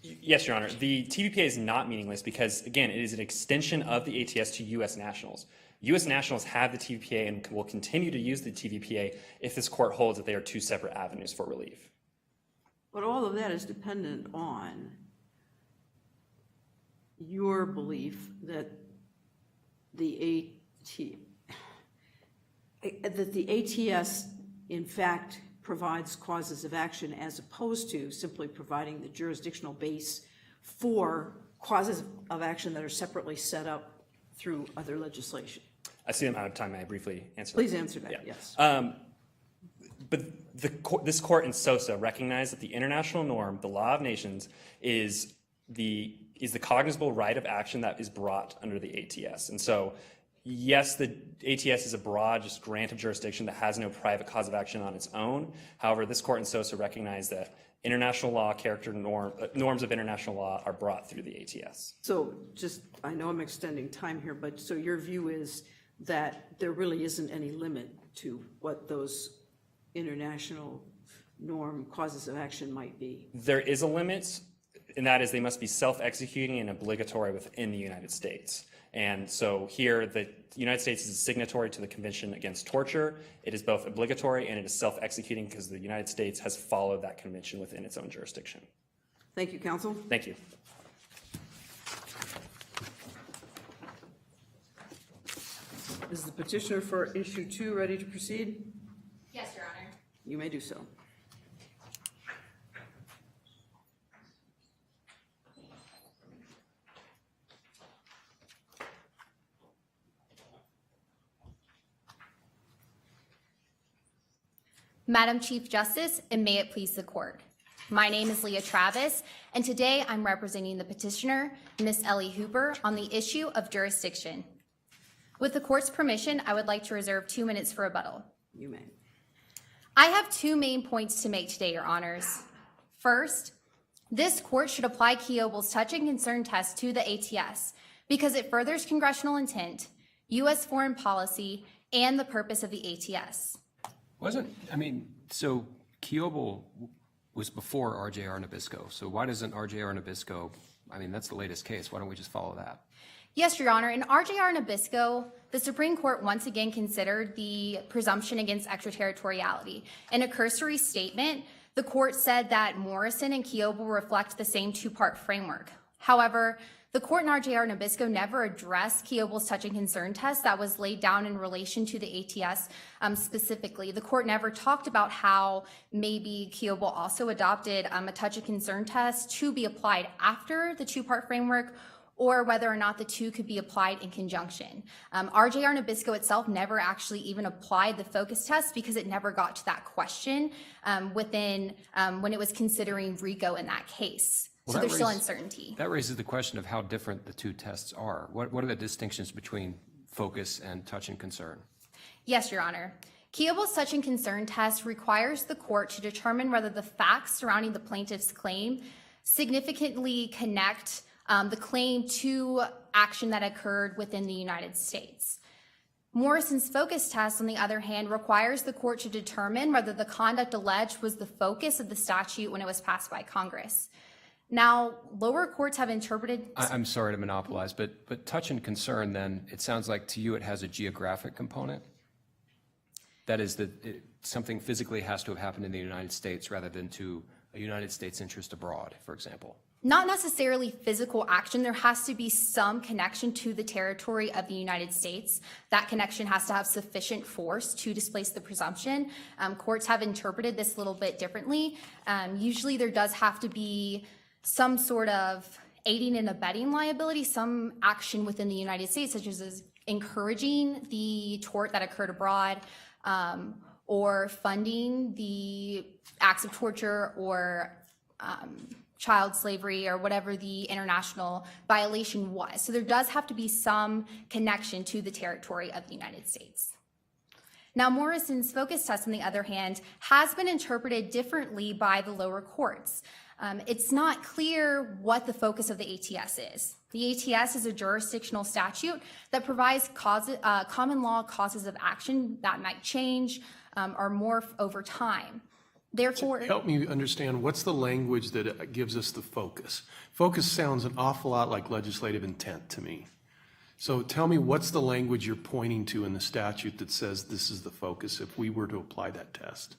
S5: Yes, Your Honor. The TVPA is not meaningless because, again, it is an extension of the ATS to U.S. nationals. U.S. nationals have the TVPA and will continue to use the TVPA if this court holds that they are 2 separate avenues for relief.
S4: But all of that is dependent on your belief that the ATS, in fact, provides causes of action as opposed to simply providing the jurisdictional base for causes of action that are separately set up through other legislation.
S5: I see I'm out of time. May I briefly answer that?
S4: Please answer that,
S5: Yeah.
S4: yes.
S5: But this court in Sosa recognized that the international norm, the law of nations, is the cognizable right of action that is brought under the ATS. And so, yes, the ATS is a broad just grant of jurisdiction that has no private cause of action on its own. However, this court in Sosa recognized that international law, norms of international law are brought through the ATS.
S4: So just, I know I'm extending time here, but so your view is that there really isn't any limit to what those international norm causes of action might be?
S5: There is a limit, and that is they must be self-executing and obligatory within the United States. And so here, the United States is a signatory to the Convention Against Torture. It is both obligatory and it is self-executing because the United States has followed that convention within its own jurisdiction.
S4: Thank you, counsel.
S5: Thank you.
S4: Is the petitioner for issue 2 ready to proceed?
S9: Yes, Your Honor.
S4: You may do so.
S9: Madam Chief Justice, and may it please the court. My name is Leah Travis, and today I'm representing the petitioner, Ms. Ellie Hooper, on the issue of jurisdiction. With the court's permission, I would like to reserve 2 minutes for rebuttal.
S4: You may.
S9: I have 2 main points to make today, Your Honors. First, this court should apply Kiobel's touch and concern test to the ATS because it furthers congressional intent, U.S. foreign policy, and the purpose of the ATS.
S8: So Kiobel was before RJR Nabisco. So why doesn't RJR Nabisco, that's the latest case. Why don't we just follow that?
S9: Yes, Your Honor. In RJR Nabisco, the Supreme Court once again considered the presumption against extraterritoriality. In a cursory statement, the court said that Morrison and Kiobel reflect the same two-part framework. However, the court in RJR Nabisco never addressed Kiobel's touch and concern test that was laid down in relation to the ATS specifically. The court never talked about how maybe Kiobel also adopted a touch and concern test to be applied after the two-part framework, or whether or not the two could be applied in conjunction. RJR Nabisco itself never actually even applied the focus test because it never got to that question when it was considering RICO in that case.
S8: Well,
S9: so
S8: that
S9: there's still
S8: raises-
S9: uncertainty.
S8: That raises the question of how different the two tests are. What are the distinctions between focus and touch and concern?
S9: Yes, Your Honor. Kiobel's touch and concern test requires the court to determine whether the facts surrounding the plaintiff's claim significantly connect the claim to action that occurred within the United States. Morrison's focus test, on the other hand, requires the court to determine whether the conduct alleged was the focus of the statute when it was passed by Congress. Now, lower courts have interpreted...
S8: I'm sorry to monopolize, but touch and concern, then, it sounds like to you it has a geographic component? That is, something physically has to have happened in the United States rather than to a United States interest abroad, for example.
S9: Not necessarily physical action. There has to be some connection to the territory of the United States. That connection has to have sufficient force to displace the presumption. Courts have interpreted this a little bit differently. Usually there does have to be some sort of aiding and abetting liability, some action within the United States, such as encouraging the tort that occurred abroad, or funding the acts of torture or child slavery or whatever the international violation was. So there does have to be some connection to the territory of the United States. Now, Morrison's focus test, on the other hand, has been interpreted differently by the lower courts. It's not clear what the focus of the ATS is. The ATS is a jurisdictional statute that provides common law causes of action that might change or morph over time. Therefore,
S7: Help me understand, what's the language that gives us the focus? Focus sounds an awful lot like legislative intent to me. So tell me, what's the language you're pointing to in the statute that says this is the focus if we were to apply that test?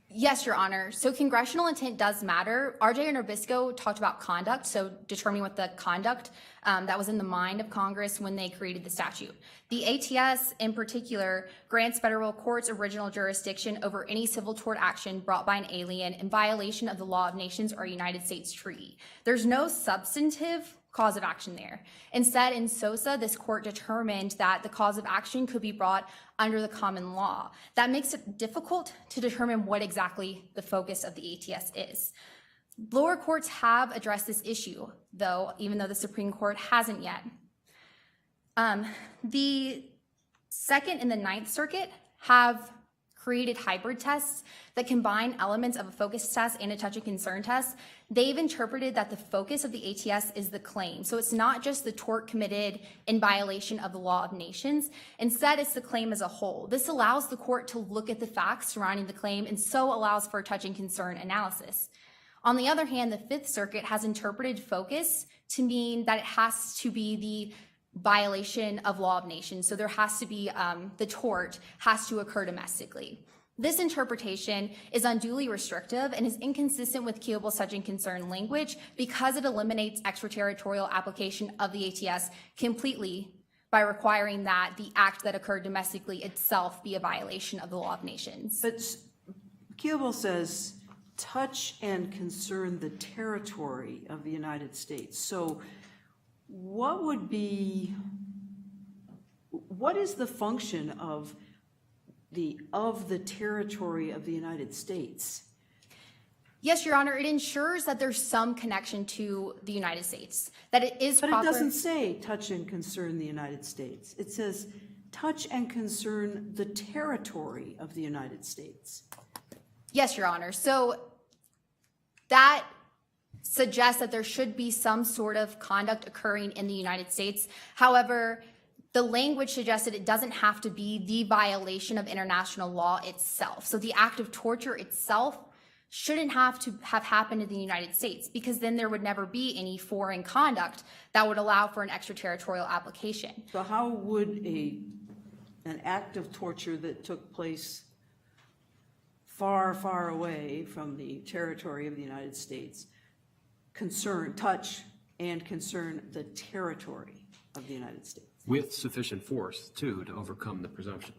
S9: yes, Your Honor. So congressional intent does matter. RJ and Nabisco talked about conduct, so determining what the conduct that was in the mind of Congress when they created the statute. The ATS, in particular, grants federal courts original jurisdiction over any civil tort action brought by an alien in violation of the law of nations or United States treaty. There's no substantive cause of action there. Instead, in Sosa, this court determined that the cause of action could be brought under the common law. That makes it difficult to determine what exactly the focus of the ATS is. Lower courts have addressed this issue, though, even though the Supreme Court hasn't yet. The Second and the Ninth Circuit have created hybrid tests that combine elements of a focus test and a touch and concern test. They've interpreted that the focus of the ATS is the claim. So it's not just the tort committed in violation of the law of nations. Instead, it's the claim as a whole. This allows the court to look at the facts surrounding the claim and so allows for a touch and concern analysis. On the other hand, the Fifth Circuit has interpreted focus to mean that it has to be the violation of law of nations. So there has to be, the tort has to occur domestically. This interpretation is unduly restrictive and is inconsistent with Kiobel's touch and concern language because it eliminates extraterritorial application of the ATS completely by requiring that the act that occurred domestically itself be a violation of the law of nations.
S4: But Kiobel says touch and concern the territory of the United States. So what is the function of the territory of the United States?
S9: Yes, Your Honor, it ensures that there's some connection to the United States, that it is
S4: But
S9: proper.
S4: it doesn't say touch and concern the United States. It says touch and concern the territory of the United States.
S9: Yes, Your Honor. So that suggests that there should be some sort of conduct occurring in the United States. However, the language suggests that it doesn't have to be the violation of international law itself. So the act of torture itself shouldn't have to have happened in the United States, because then there would never be any foreign conduct that would allow for an extraterritorial application.
S4: So how would an act of torture that took place far, far away from the territory of the United States touch and concern the territory of the United States?
S8: With sufficient force, too, to overcome the presumption.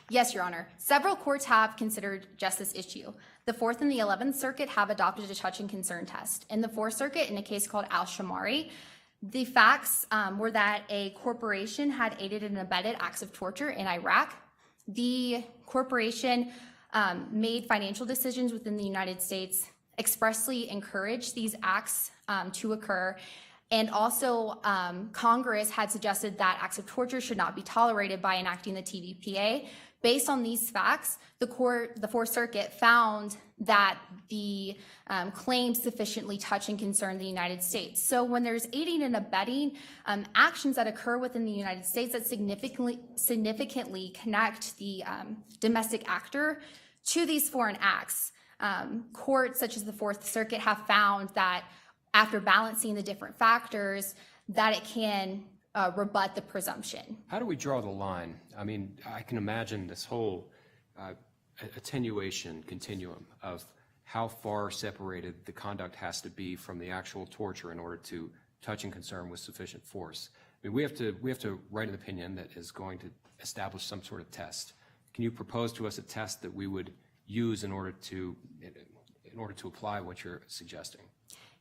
S9: Yes, Your Honor. Several courts have considered just this issue. The 4th and the 11th Circuit have adopted a touch and concern test. In the 4th Circuit, in a case called Al-Shamari, the facts were that a corporation had aided and abetted acts of torture in Iraq. The corporation made financial decisions within the United States, expressly encouraged these acts to occur, and also Congress had suggested that acts of torture should not be tolerated by enacting the TVPA. Based on these facts, the 4th Circuit found that the claims sufficiently touch and concern the United States. So when there's aiding and abetting actions that occur within the United States that significantly connect the domestic actor to these foreign acts, courts such as the 4th Circuit have found that after balancing the different factors, that it can rebut the presumption.
S8: How do we draw the line? I mean, I can imagine this whole attenuation continuum of how far separated the conduct has to be from the actual torture in order to touch and concern with sufficient force. I mean, we have to write an opinion that is going to establish some sort of test. Can you propose to us a test that we would use in order to apply what you're suggesting?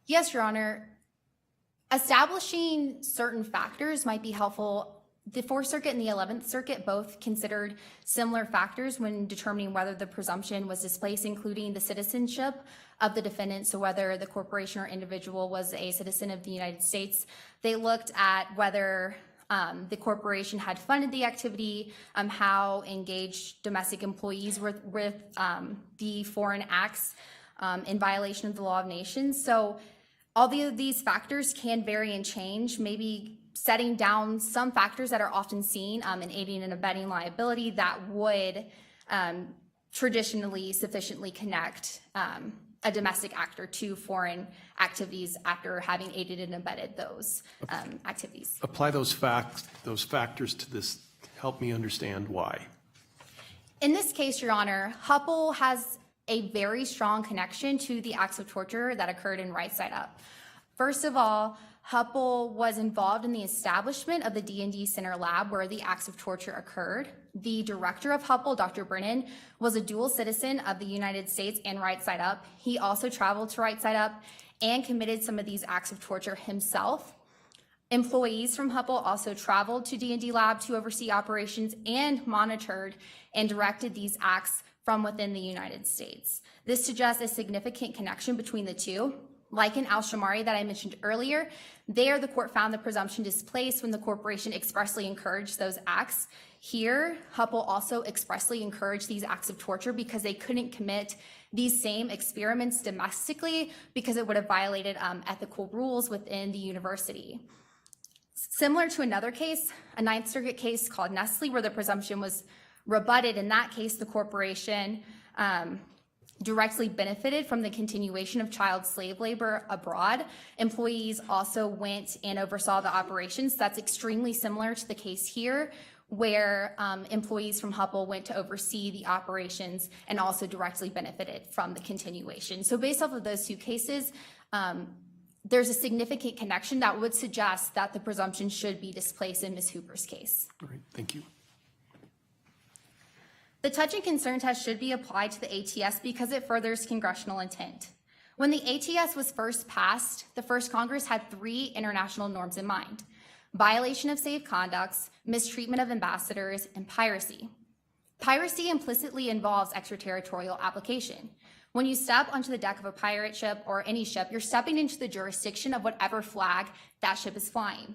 S9: Yes, Your Honor. Establishing certain factors might be helpful. The 4th Circuit and the 11th Circuit both considered similar factors when determining whether the presumption was displaced, including the citizenship of the defendant, so whether the corporation or individual was a citizen of the United States. They looked at whether the corporation had funded the activity, how engaged domestic employees were with the foreign acts in violation of the law of nations. So all of these factors can vary and change, maybe setting down some factors that are often seen in aiding and abetting liability that would traditionally sufficiently connect a domestic actor to foreign activities after having aided and abetted those activities.
S7: Apply those factors to this. Help me understand why.
S9: In this case, Your Honor, Huppel has a very strong connection to the acts of torture that occurred in Right Side Up. First of all, Huppel was involved in the establishment of the D&D Center lab where the acts of torture occurred. The director of Huppel, Dr. Brennan, was a dual citizen of the United States and Right Side Up. He also traveled to Right Side Up and committed some of these acts of torture himself. Employees from Huppel also traveled to D&D lab to oversee operations and monitored and directed these acts from within the United States. This suggests a significant connection between the two. Like in Al-Shamari that I mentioned earlier, there the court found the presumption displaced when the corporation expressly encouraged those acts. Here, Huppel also expressly encouraged these acts of torture because they couldn't commit these same experiments domestically because it would have violated ethical rules within the university. Similar to another case, a Ninth Circuit case called Nestle, where the presumption was rebutted. In that case, the corporation directly benefited from the continuation of child slave labor abroad. Employees also went and oversaw the operations. That's extremely similar to the case here, where employees from Huppel went to oversee the operations and also directly benefited from the continuation. So based off of those two cases, there's a significant connection that would suggest that the presumption should be displaced in Ms. Hooper's case.
S7: All right, thank you.
S9: The touch and concern test should be applied to the ATS because it furthers congressional intent. When the ATS was first passed, the first Congress had 3 international norms in mind: violation of safe conducts, mistreatment of ambassadors, and piracy. Piracy implicitly involves extraterritorial application. When you step onto the deck of a pirate ship or any ship, you're stepping into the jurisdiction of whatever flag that ship is flying.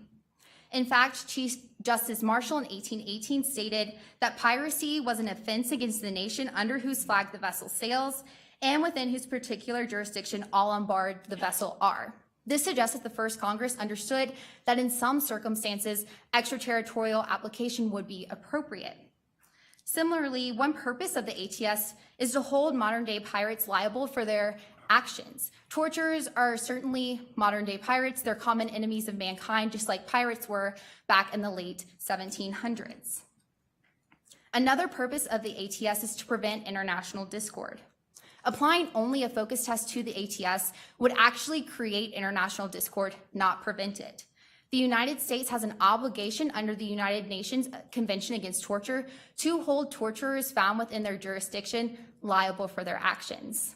S9: In fact, Chief Justice Marshall in 1818 stated that piracy was an offense against the nation under whose flag the vessel sails and within whose particular jurisdiction all on board the vessel are. This suggests that the first Congress understood that in some circumstances, extraterritorial application would be appropriate. Similarly, one purpose of the ATS is to hold modern-day pirates liable for their actions. Torturers are certainly modern-day pirates. They're common enemies of mankind, just like pirates were back in the late 1700s. Another purpose of the ATS is to prevent international discord. Applying only a focus test to the ATS would actually create international discord, not prevent it. The United States has an obligation under the United Nations Convention Against Torture to hold torturers found within their jurisdiction liable for their actions.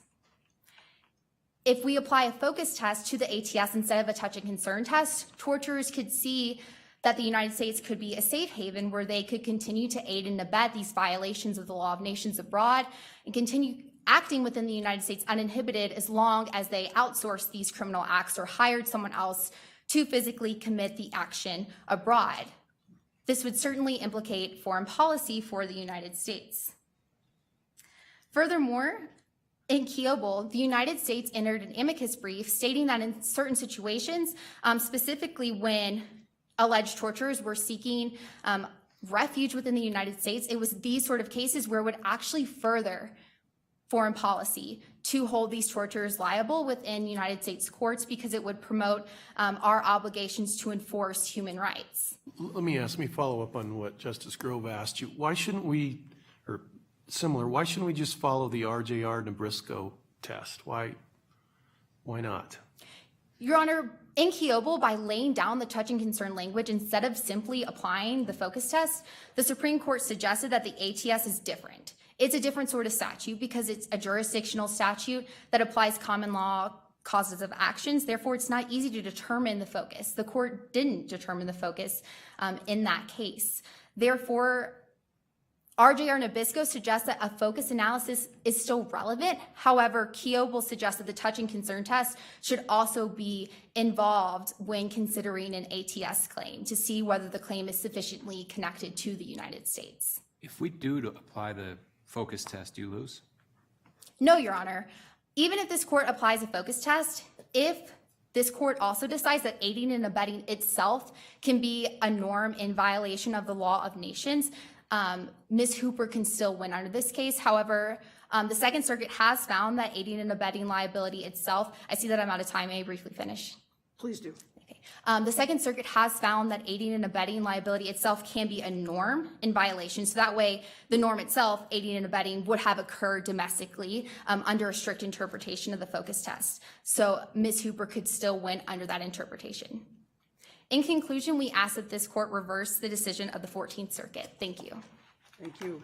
S9: If we apply a focus test to the ATS instead of a touch and concern test, torturers could see that the United States could be a safe haven where they could continue to aid and abet these violations of the law of nations abroad and continue acting within the United States uninhibited as long as they outsourced these criminal acts or hired someone else to physically commit the action abroad. This would certainly implicate foreign policy for the United States. Furthermore, in Kiobel, the United States entered an amicus brief stating that in certain situations, specifically when alleged torturers were seeking refuge within the United States, it was these sort of cases where it would actually further foreign policy to hold these torturers liable within United States courts because it would promote our obligations to enforce human rights.
S7: Let me follow up on what Justice Grove asked you. Why shouldn't we, or similar, why shouldn't we just follow the RJR Nabrisco test? Why not?
S9: Your Honor, in Kiobel, by laying down the touch and concern language instead of simply applying the focus test, the Supreme Court suggested that the ATS is different. It's a different sort of statute because it's a jurisdictional statute that applies common law causes of actions. Therefore, it's not easy to determine the focus. The court didn't determine the focus in that case. Therefore, RJR Nabisco suggests that a focus analysis is still relevant. However, Kiobel suggests that the touch and concern test should also be involved when considering an ATS claim to see whether the claim is sufficiently connected to the United States.
S8: If we do apply the focus test, do you lose?
S9: No, Your Honor. Even if this court applies a focus test, if this court also decides that aiding and abetting itself can be a norm in violation of the law of nations, Ms. Hooper can still win under this case. However, the Second Circuit has found that aiding and abetting liability itself, I see that I'm out of time. May I briefly finish?
S4: Please do.
S9: Okay. The Second Circuit has found that aiding and abetting liability itself can be a norm in violation. So that way, the norm itself, aiding and abetting, would have occurred domestically under a strict interpretation of the focus test. So Ms. Hooper could still win under that interpretation. In conclusion, we ask that this court reverse the decision of the 14th Circuit. Thank you.
S4: Thank you.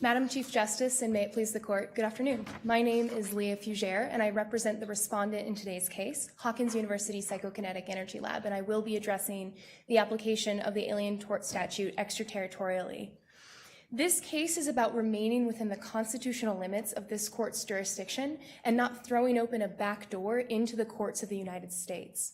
S10: Madam Chief Justice, and may it please the court, good afternoon. My name is Leah Fugere, and I represent the respondent in today's case, Hawkins University Psychokinetic Energy Lab, and I will be addressing the application of the Alien Tort Statute extraterritorially. This case is about remaining within the constitutional limits of this court's jurisdiction and not throwing open a back door into the courts of the United States.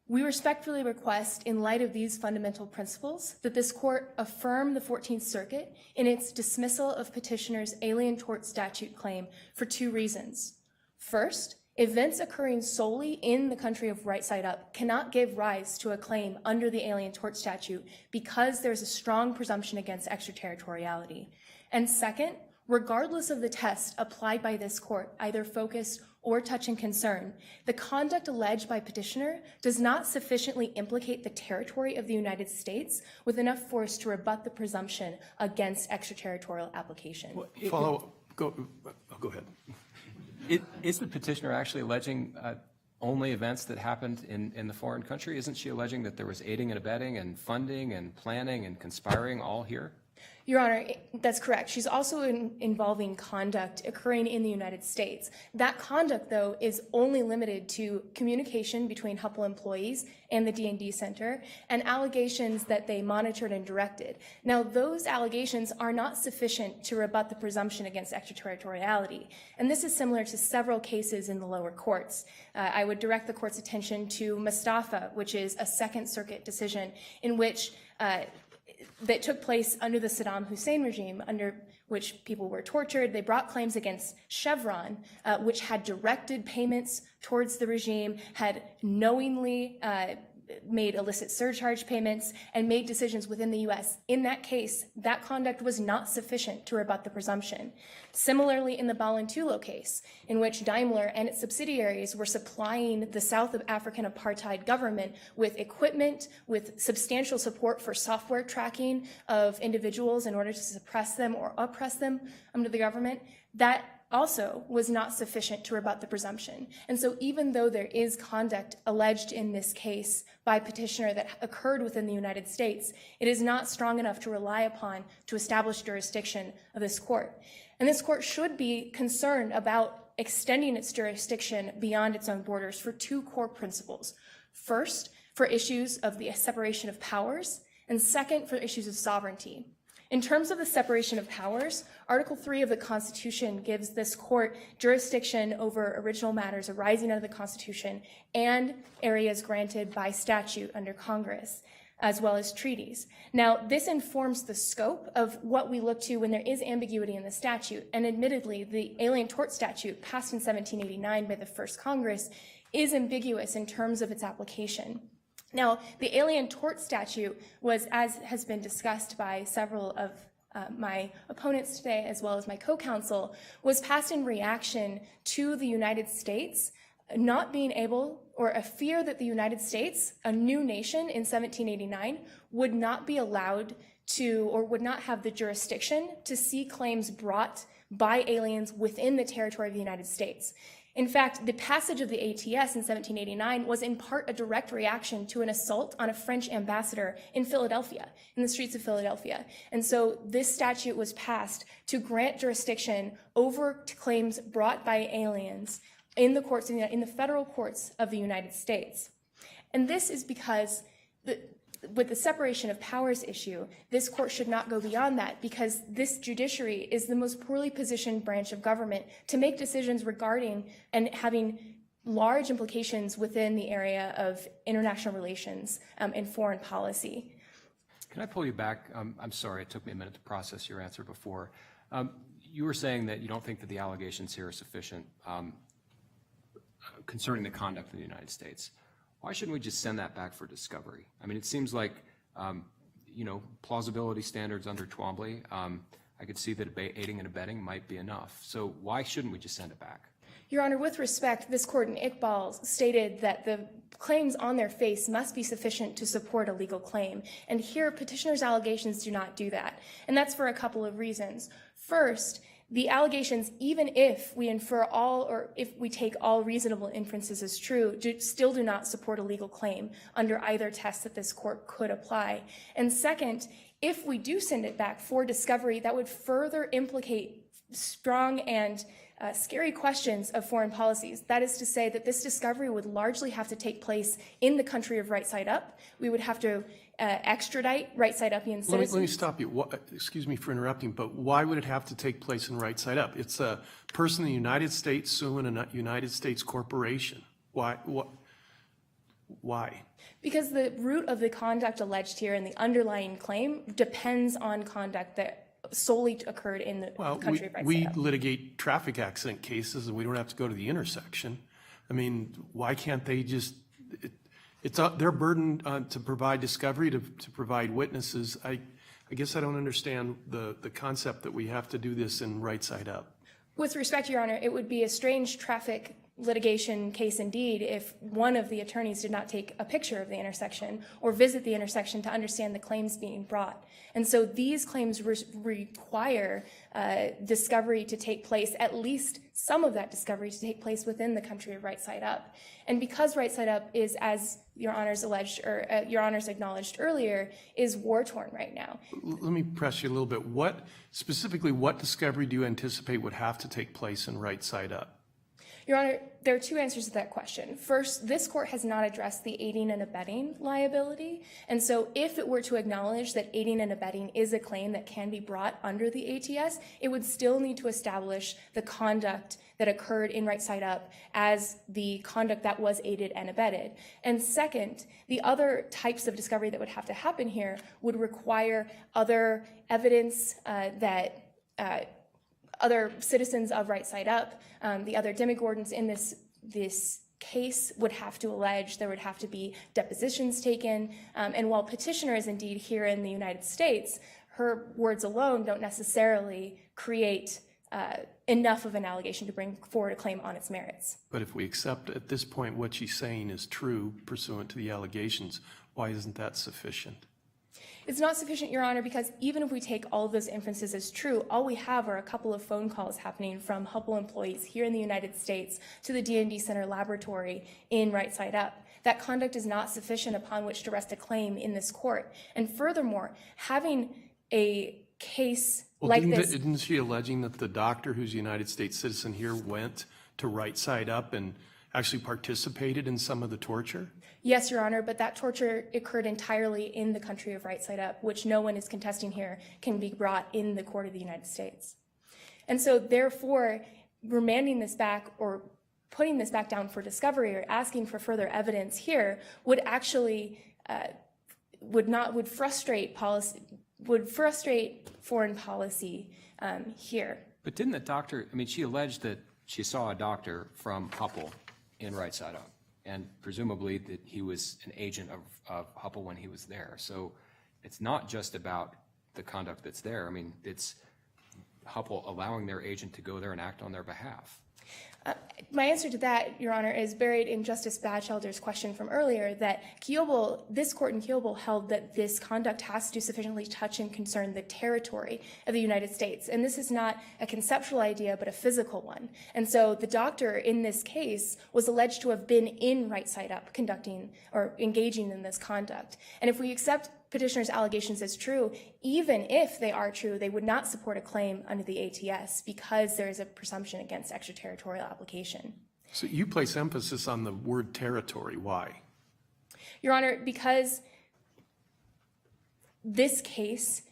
S10: We respectfully request, in light of these fundamental principles, that this court affirm the 14th Circuit in its dismissal of Petitioner's Alien Tort Statute claim for two reasons. First, events occurring solely in the country of right side up cannot give rise to a claim under the Alien Tort Statute because there's a strong presumption against extraterritoriality. And second, regardless of the test applied by this court, either focus or touch and concern, the conduct alleged by Petitioner does not sufficiently implicate the territory of the United States with enough force to rebut the presumption against extraterritorial application.
S7: Go ahead.
S8: Is the petitioner actually alleging only events that happened in the foreign country? Isn't she alleging that there was aiding and abetting and funding and planning and conspiring all here?
S10: Your Honor, that's correct. She's also involving conduct occurring in the United States. That conduct, though, is only limited to communication between Huppel employees and the D&D Center and allegations that they monitored and directed. Now, those allegations are not sufficient to rebut the presumption against extraterritoriality, and this is similar to several cases in the lower courts. I would direct the court's attention to Mustafa, which is a Second Circuit decision in which that took place under the Saddam Hussein regime, under which people were tortured. They brought claims against Chevron, which had directed payments towards the regime, had knowingly made illicit surcharge payments, and made decisions within the U.S. In that case, that conduct was not sufficient to rebut the presumption. Similarly, in the Balintulo case, in which Daimler and its subsidiaries were supplying the South African apartheid government with equipment, with substantial support for software tracking of individuals in order to suppress them or oppress them under the government, that also was not sufficient to rebut the presumption. And so even though there is conduct alleged in this case by Petitioner that occurred within the United States, it is not strong enough to rely upon to establish jurisdiction of this court. And this court should be concerned about extending its jurisdiction beyond its own borders for two core principles. First, for issues of the separation of powers, and second, for issues of sovereignty. In terms of the separation of powers, Article 3 of the Constitution gives this court jurisdiction over original matters arising out of the Constitution and areas granted by statute under Congress, as well as treaties. Now, this informs the scope of what we look to when there is ambiguity in the statute. And admittedly, the Alien Tort Statute, passed in 1789 by the first Congress, is ambiguous in terms of its application. Now, the Alien Tort Statute was, as has been discussed by several of my opponents today, as well as my co-counsel, was passed in reaction to the United States not being able, or a fear that the United States, a new nation in 1789, would not be allowed to, or would not have the jurisdiction to see claims brought by aliens within the territory of the United States. In fact, the passage of the ATS in 1789 was in part a direct reaction to an assault on a French ambassador in Philadelphia, in the streets of Philadelphia. And so this statute was passed to grant jurisdiction over claims brought by aliens in the courts, in the federal courts of the United States. And this is because with the separation of powers issue, this court should not go beyond that, because this judiciary is the most poorly positioned branch of government to make decisions regarding and having large implications within the area of international relations and foreign policy.
S8: Can I pull you back? I'm sorry, it took me a minute to process your answer before. You were saying that you don't think that the allegations here are sufficient concerning the conduct of the United States. Why shouldn't we just send that back for discovery? I mean, it seems like, plausibility standards under Twombly, I could see that aiding and abetting might be enough. So why shouldn't we just send it back?
S10: Your Honor, with respect, this court in Iqbal stated that the claims on their face must be sufficient to support a legal claim. And here, Petitioner's allegations do not do that. And that's for a couple of reasons. First, the allegations, even if we infer all, or if we take all reasonable inferences as true, still do not support a legal claim under either test that this court could apply. And second, if we do send it back for discovery, that would further implicate strong and scary questions of foreign policies. That is to say that this discovery would largely have to take place in the country of right side up. We would have to extradite right side upian citizens.
S7: Let me stop you. Excuse me for interrupting, but why would it have to take place in right side up? It's a person in the United States suing a United States corporation. Why?
S10: Because the root of the conduct alleged here and the underlying claim depends on conduct that solely occurred in the country of right side up.
S7: We litigate traffic accident cases and we don't have to go to the intersection. I mean, why can't they just, it's their burden to provide discovery, to provide witnesses. I guess I don't understand the concept that we have to do this in right side up.
S10: With respect, Your Honor, it would be a strange traffic litigation case indeed if one of the attorneys did not take a picture of the intersection or visit the intersection to understand the claims being brought. And so these claims require discovery to take place, at least some of that discovery to take place within the country of right side up. And because right side up is, as Your Honors alleged, or Your Honors acknowledged earlier, is war-torn right now.
S7: Let me press you a little bit. What discovery do you anticipate would have to take place in right side up?
S10: Your Honor, there are two answers to that question. First, this court has not addressed the aiding and abetting liability. And so if it were to acknowledge that aiding and abetting is a claim that can be brought under the ATS, it would still need to establish the conduct that occurred in Right Side Up as the conduct that was aided and abetted. And second, the other types of discovery that would have to happen here would require other evidence that other citizens of Right Side Up, the other demigordons in this case would have to allege. There would have to be depositions taken. And while Petitioner is indeed here in the United States, her words alone don't necessarily create enough of an allegation to bring forward a claim on its merits.
S7: But if we accept at this point what she's saying is true pursuant to the allegations, why isn't that sufficient?
S10: It's not sufficient, Your Honor, because even if we take all of those inferences as true, all we have are a couple of phone calls happening from Hubble employees here in the United States to the D&D Center laboratory in Right Side Up. That conduct is not sufficient upon which to rest a claim in this court. And furthermore, having a case like this...
S7: Isn't she alleging that the doctor who's a United States citizen here went to Right Side Up and actually participated in some of the torture?
S10: Yes, Your Honor, but that torture occurred entirely in the country of Right Side Up, which no one is contesting here can be brought in the court of the United States. And so therefore, remanding this back or putting this back down for discovery or asking for further evidence here would actually would frustrate foreign policy here.
S8: But didn't the doctor, I mean, she alleged that she saw a doctor from Hubble in Right Side Up, and presumably that he was an agent of Hubble when he was there. So it's not just about the conduct that's there. I mean, it's Hubble allowing their agent to go there and act on their behalf.
S10: My answer to that, Your Honor, is buried in Justice Batchelder's question from earlier that this court in Kiobel held that this conduct has to sufficiently touch and concern the territory of the United States. And this is not a conceptual idea, but a physical one. And so the doctor in this case was alleged to have been in Right Side Up conducting or engaging in this conduct. And if we accept Petitioner's allegations as true, even if they are true, they would not support a claim under the ATS because there is a presumption against extraterritorial application.
S7: So you place emphasis on the word territory. Why?
S10: Your Honor, because this case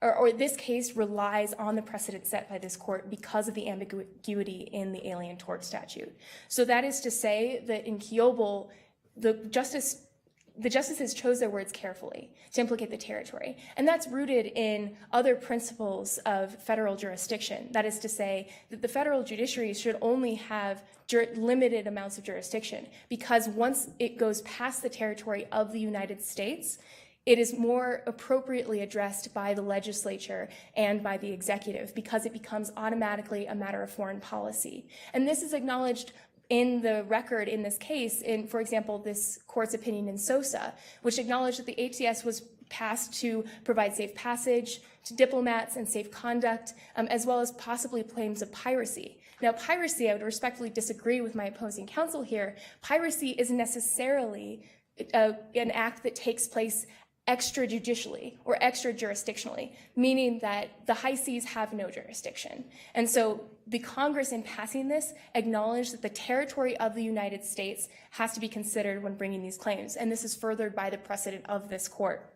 S10: or this case relies on the precedent set by this court because of the ambiguity in the Alien Tort Statute. So that is to say that in Kiobel, the justices chose their words carefully to implicate the territory. And that's rooted in other principles of federal jurisdiction. That is to say that the federal judiciary should only have limited amounts of jurisdiction because once it goes past the territory of the United States, it is more appropriately addressed by the legislature and by the executive because it becomes automatically a matter of foreign policy. And this is acknowledged in the record in this case, in, for example, this court's opinion in Sosa, which acknowledged that the ATS was passed to provide safe passage to diplomats and safe conduct, as well as possibly claims of piracy. Now, piracy, I would respectfully disagree with my opposing counsel here. Piracy is necessarily an act that takes place extrajudicially or extra-jurisdictionally, meaning that the high seas have no jurisdiction. And so the Congress, in passing this, acknowledged that the territory of the United States has to be considered when bringing these claims, and this is furthered by the precedent of this court.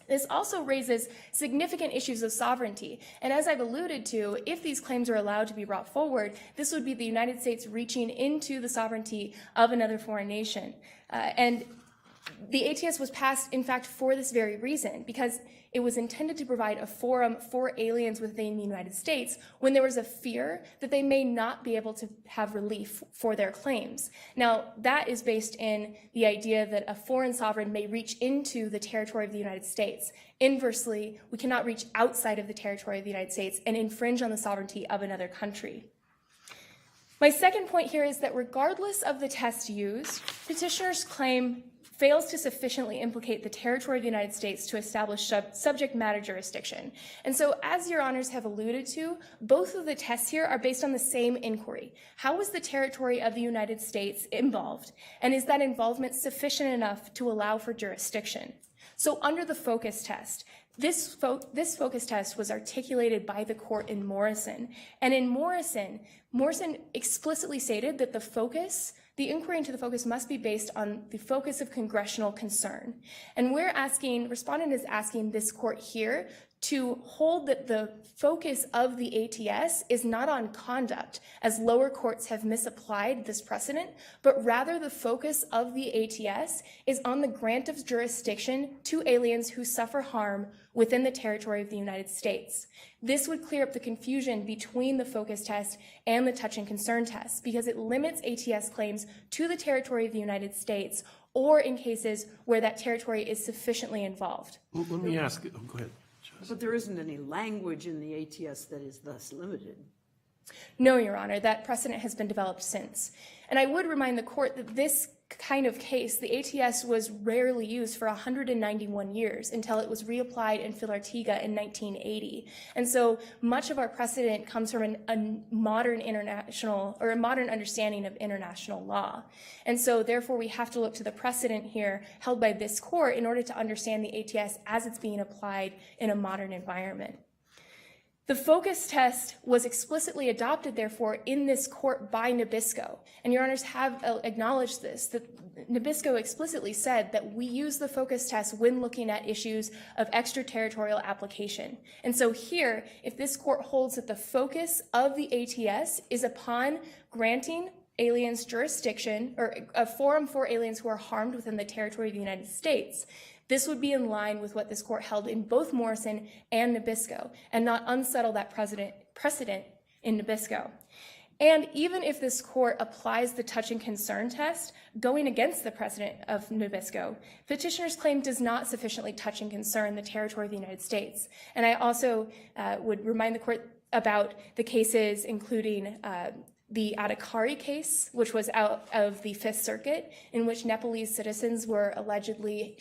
S10: This also raises significant issues of sovereignty, and as I've alluded to, if these claims are allowed to be brought forward, this would be the United States reaching into the sovereignty of another foreign nation. And the ATS was passed, in fact, for this very reason, because it was intended to provide a forum for aliens within the United States when there was a fear that they may not be able to have relief for their claims. Now, that is based in the idea that a foreign sovereign may reach into the territory of the United States. Inversely, we cannot reach outside of the territory of the United States and infringe on the sovereignty of another country. My second point here is that regardless of the test used, petitioners claim fails to sufficiently implicate the territory of the United States to establish subject matter jurisdiction. And so, as your honors have alluded to, both of the tests here are based on the same inquiry. How is the territory of the United States involved? And is that involvement sufficient enough to allow for jurisdiction? So under the focus test, this focus test was articulated by the court in Morrison. And in Morrison explicitly stated that the inquiry into the focus must be based on the focus of congressional concern. And Respondent is asking this court here to hold that the focus of the ATS is not on conduct, as lower courts have misapplied this precedent, but rather the focus of the ATS is on the grant of jurisdiction to aliens who suffer harm within the territory of the United States. This would clear up the confusion between the focus test and the touch and concern test, because it limits ATS claims to the territory of the United States or in cases where that territory is sufficiently involved.
S7: Let me ask, go ahead.
S4: But there isn't any language in the ATS that is thus limited.
S10: No, Your Honor, that precedent has been developed since. And I would remind the court that this kind of case, the ATS was rarely used for 191 years until it was reapplied in Filartiga in 1980. And so much of our precedent comes from a modern understanding of international law. And so therefore we have to look to the precedent here held by this court in order to understand the ATS as it's being applied in a modern environment. The focus test was explicitly adopted, therefore, in this court by Nabisco. And Your Honors have acknowledged this, that Nabisco explicitly said that we use the focus test when looking at issues of extraterritorial application. And so here, if this court holds that the focus of the ATS is upon granting aliens jurisdiction, or a forum for aliens who are harmed within the territory of the United States, this would be in line with what this court held in both Morrison and Nabisco, and not unsettle that precedent in Nabisco. And even if this court applies the touch and concern test, going against the precedent of Nabisco, Petitioner's claim does not sufficiently touch and concern the territory of the United States. And I also would remind the court about the cases including the Adhikari case, which was out of the Fifth Circuit, in which Nepalese citizens were allegedly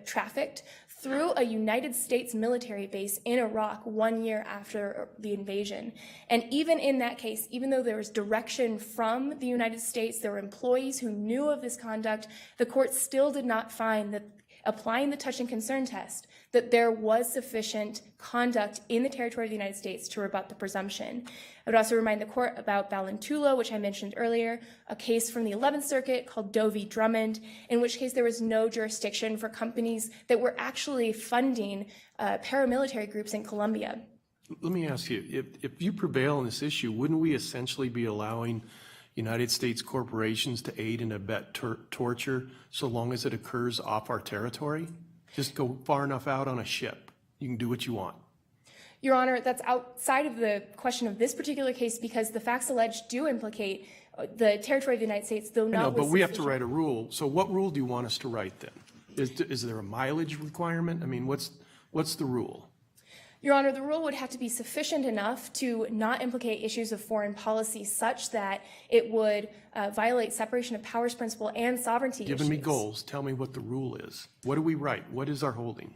S10: trafficked through a United States military base in Iraq 1 year after the invasion. And even in that case, even though there was direction from the United States, there were employees who knew of this conduct, the court still did not find that applying the touch and concern test, that there was sufficient conduct in the territory of the United States to rebut the presumption. I would also remind the court about Balintula, which I mentioned earlier, a case from the 11th Circuit called Doe v. Drummond, in which case there was no jurisdiction for companies that were actually funding paramilitary groups in Colombia.
S7: Let me ask you, if you prevail on this issue, wouldn't we essentially be allowing United States corporations to aid and abet torture so long as it occurs off our territory? Just go far enough out on a ship. You can do what you want.
S10: Your Honor, that's outside of the question of this particular case because the facts alleged do implicate the territory of the United States, though not.
S7: I know, but we have to write a rule. So what rule do you want us to write then? Is there a mileage requirement? I mean, what's the rule?
S10: Your Honor, the rule would have to be sufficient enough to not implicate issues of foreign policy such that it would violate separation of powers principle and sovereignty issues.
S7: Giving me goals, tell me what the rule is. What do we write? What is our holding?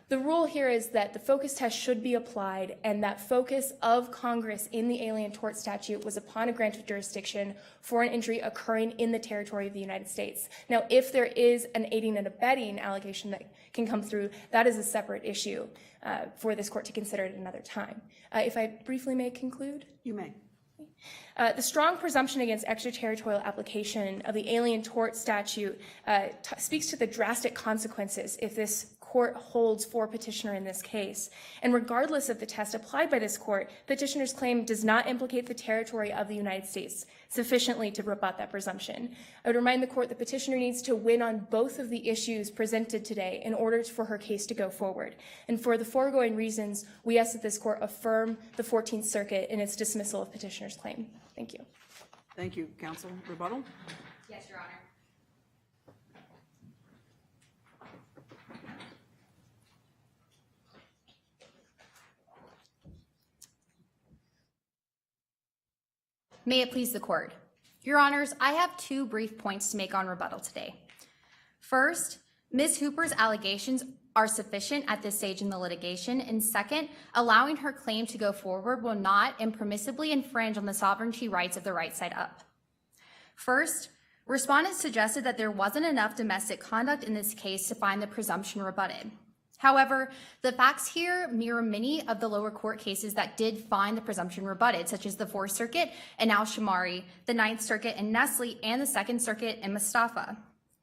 S10: The rule here is that the focus test should be applied and that focus of Congress in the Alien Tort Statute was upon a grant of jurisdiction for an injury occurring in the territory of the United States. Now, if there is an aiding and abetting allegation that can come through, that is a separate issue for this court to consider at another time. If I briefly may conclude?
S4: You may.
S10: The strong presumption against extraterritorial application of the Alien Tort Statute speaks to the drastic consequences if this court holds for Petitioner in this case. And regardless of the test applied by this court, Petitioner's claim does not implicate the territory of the United States sufficiently to rebut that presumption. I would remind the court that Petitioner needs to win on both of the issues presented today in order for her case to go forward. And for the foregoing reasons, we ask that this court affirm the 14th Circuit in its dismissal of Petitioner's claim. Thank you.
S4: Thank you, counsel. Rebuttal?
S9: Yes, Your Honor. May it please the court. Your Honors, I have two brief points to make on rebuttal today. First, Ms. Hooper's allegations are sufficient at this stage in the litigation, and second, allowing her claim to go forward will not impermissibly infringe on the sovereignty rights of the right side up. First, Respondent suggested that there wasn't enough domestic conduct in this case to find the presumption rebutted. However, the facts here mirror many of the lower court cases that did find the presumption rebutted, such as the Fourth Circuit in Al-Shamari, the Ninth Circuit in Nestle, and the Second Circuit in Mustafa.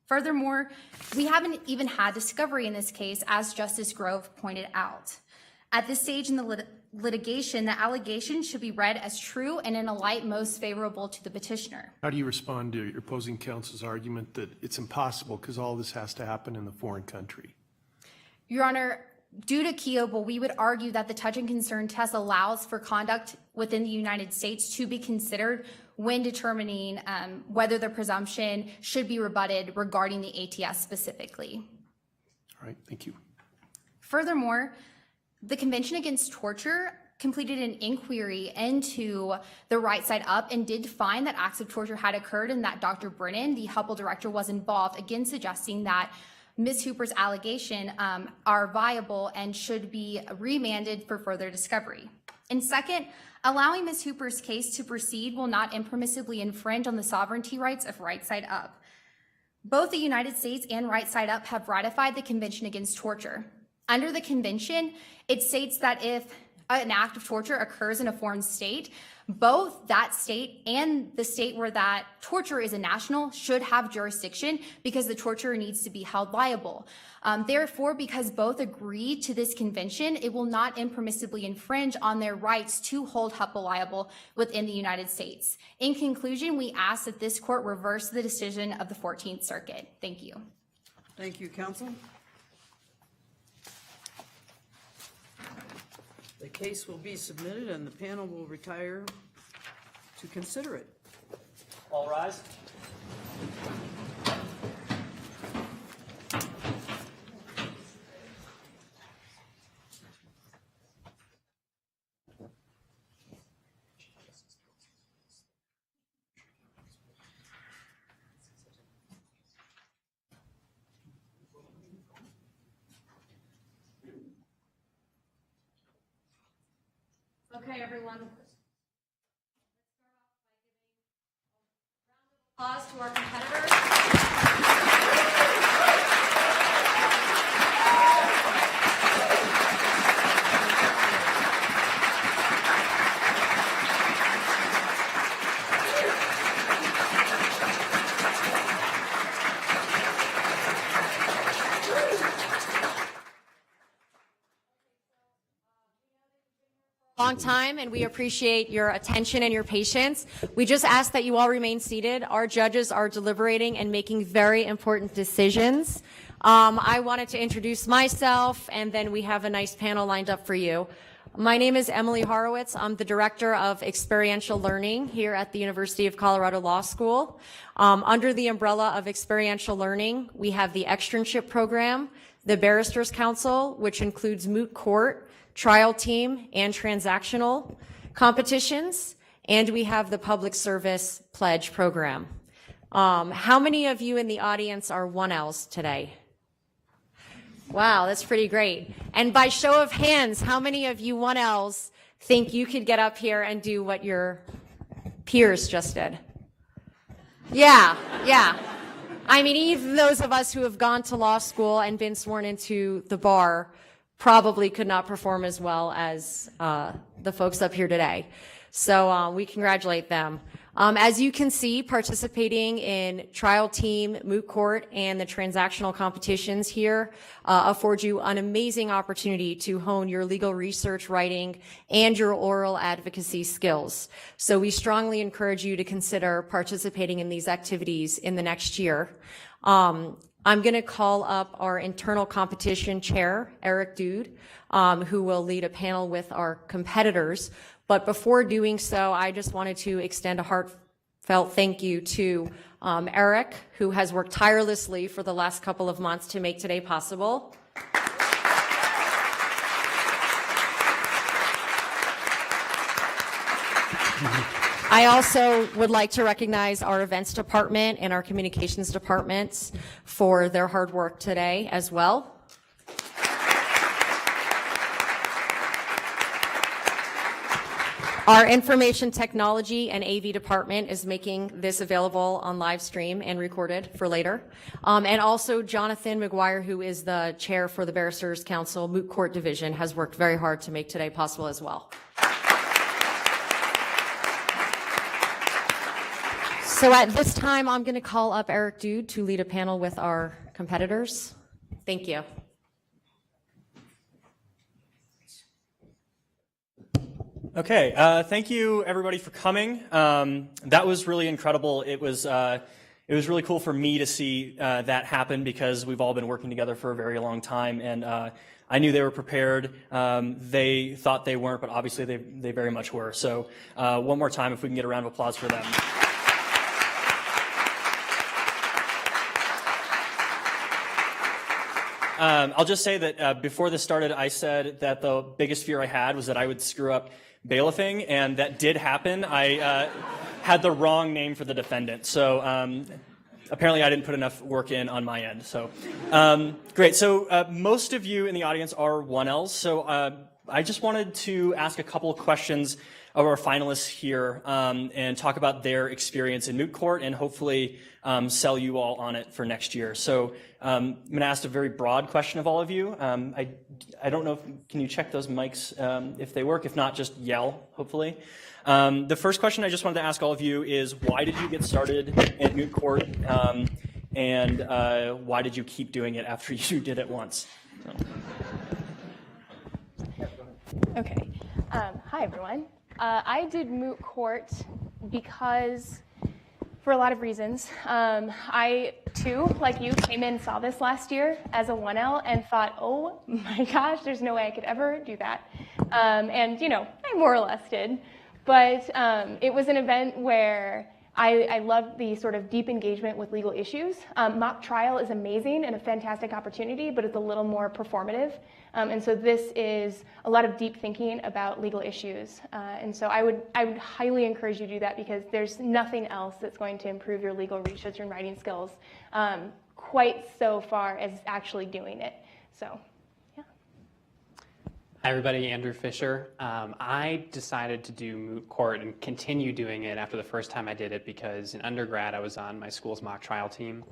S9: Furthermore, we haven't even had discovery in this case, as Justice Grove pointed out. At this stage in the litigation, the allegation should be read as true and in a light most favorable to the petitioner.
S7: How do you respond to your opposing counsel's argument that it's impossible because all this has to happen in the foreign country?
S9: Your Honor, due to Kiobel, we would argue that the touch and concern test allows for conduct within the United States to be considered when determining whether the presumption should be rebutted regarding the ATS specifically.
S7: All right, thank you.
S9: Furthermore, the Convention Against Torture completed an inquiry into the right side up and did find that acts of torture had occurred and that Dr. Brennan, the Hubble director, was involved, again suggesting that Ms. Hooper's allegation are viable and should be remanded for further discovery. And second, allowing Ms. Hooper's case to proceed will not impermissibly infringe on the sovereignty rights of Right Side Up. Both the United States and Right Side Up have ratified the Convention Against Torture. Under the convention, it states that if an act of torture occurs in a foreign state, both that state and the state where that torture is a national should have jurisdiction because the torturer needs to be held liable. Therefore, because both agree to this convention, it will not impermissibly infringe on their rights to hold Hubble liable within the United States. In conclusion, we ask that this court reverse the decision of the 14th Circuit. Thank you.
S4: Thank you, counsel. The case will be submitted and the panel will retire to consider it.
S3: All rise.
S1: Okay, everyone. Applause to our competitors. Long time, and we appreciate your attention and your patience. We just ask that you all remain seated. Our judges are deliberating and making very important decisions. I wanted to introduce myself, and then we have a nice panel lined up for you. My name is Emily Horowitz. I'm the Director of Experiential Learning here at the University of Colorado Law School. Under the umbrella of experiential learning, we have the externship program, the Barristers Council, which includes moot court, trial team, and transactional competitions, and we have the public service pledge program. How many of you in the audience are 1Ls today? Wow, that's pretty great. And by show of hands, how many of you 1Ls think you could get up here and do what your peers just did? Yeah. I mean, even those of us who have gone to law school and been sworn into the bar probably could not perform as well as the folks up here today. So we congratulate them. As you can see, participating in trial team, moot court, and the transactional competitions here afford you an amazing opportunity to hone your legal research writing and your oral advocacy skills. So we strongly encourage you to consider participating in these activities in the next year. I'm going to call up our internal competition chair, Eric Dude, who will lead a panel with our competitors. But before doing so, I just wanted to extend a heartfelt thank you to Eric, who has worked tirelessly for the last couple of months to make today possible. I also would like to recognize our events department and our communications departments for their hard work today as well. Our information technology and AV department is making this available on live stream and recorded for later. And also Jonathan McGuire, who is the chair for the Barristers Council Moot Court Division, has worked very hard to make today possible as well. So at this time, I'm going to call up Eric Dude to lead a panel with our competitors. Thank you.
S3: Okay, thank you everybody for coming. That was really incredible. It was really cool for me to see that happen because we've all been working together for a very long time, and I knew they were prepared. They thought they weren't, but obviously they very much were. So one more time, if we can get a round of applause for them. I'll just say that before this started, I said that the biggest fear I had was that I would screw up bailiffing, and that did happen. I had the wrong name for the defendant, so apparently I didn't put enough work in on my end. So great. So most of you in the audience are 1Ls, so I just wanted to ask a couple of questions of our finalists here and talk about their experience in moot court and hopefully sell you all on it for next year. So I'm going to ask a very broad question of all of you. I don't know, can you check those mics if they work? If not, just yell, hopefully. The first question I just wanted to ask all of you is, why did you get started at moot court? And why did you keep doing it after you did it once?
S10: Okay. Hi, everyone. I did moot court because, for a lot of reasons, I, too, like you, came in and saw this last year as a 1L and thought, oh my gosh, there's no way I could ever do that. And, you know, I more or less did. But it was an event where I loved the sort of deep engagement with legal issues. Mock trial is amazing and a fantastic opportunity, but it's a little more performative. And so this is a lot of deep thinking about legal issues. And so I would highly encourage you to do that because there's nothing else that's going to improve your legal research and writing skills quite so far as actually doing it. So, yeah.
S6: Hi, everybody. Andrew Fisher. I decided to do moot court and continue doing it after the first time I did it because in undergrad I was on my school's mock trial team.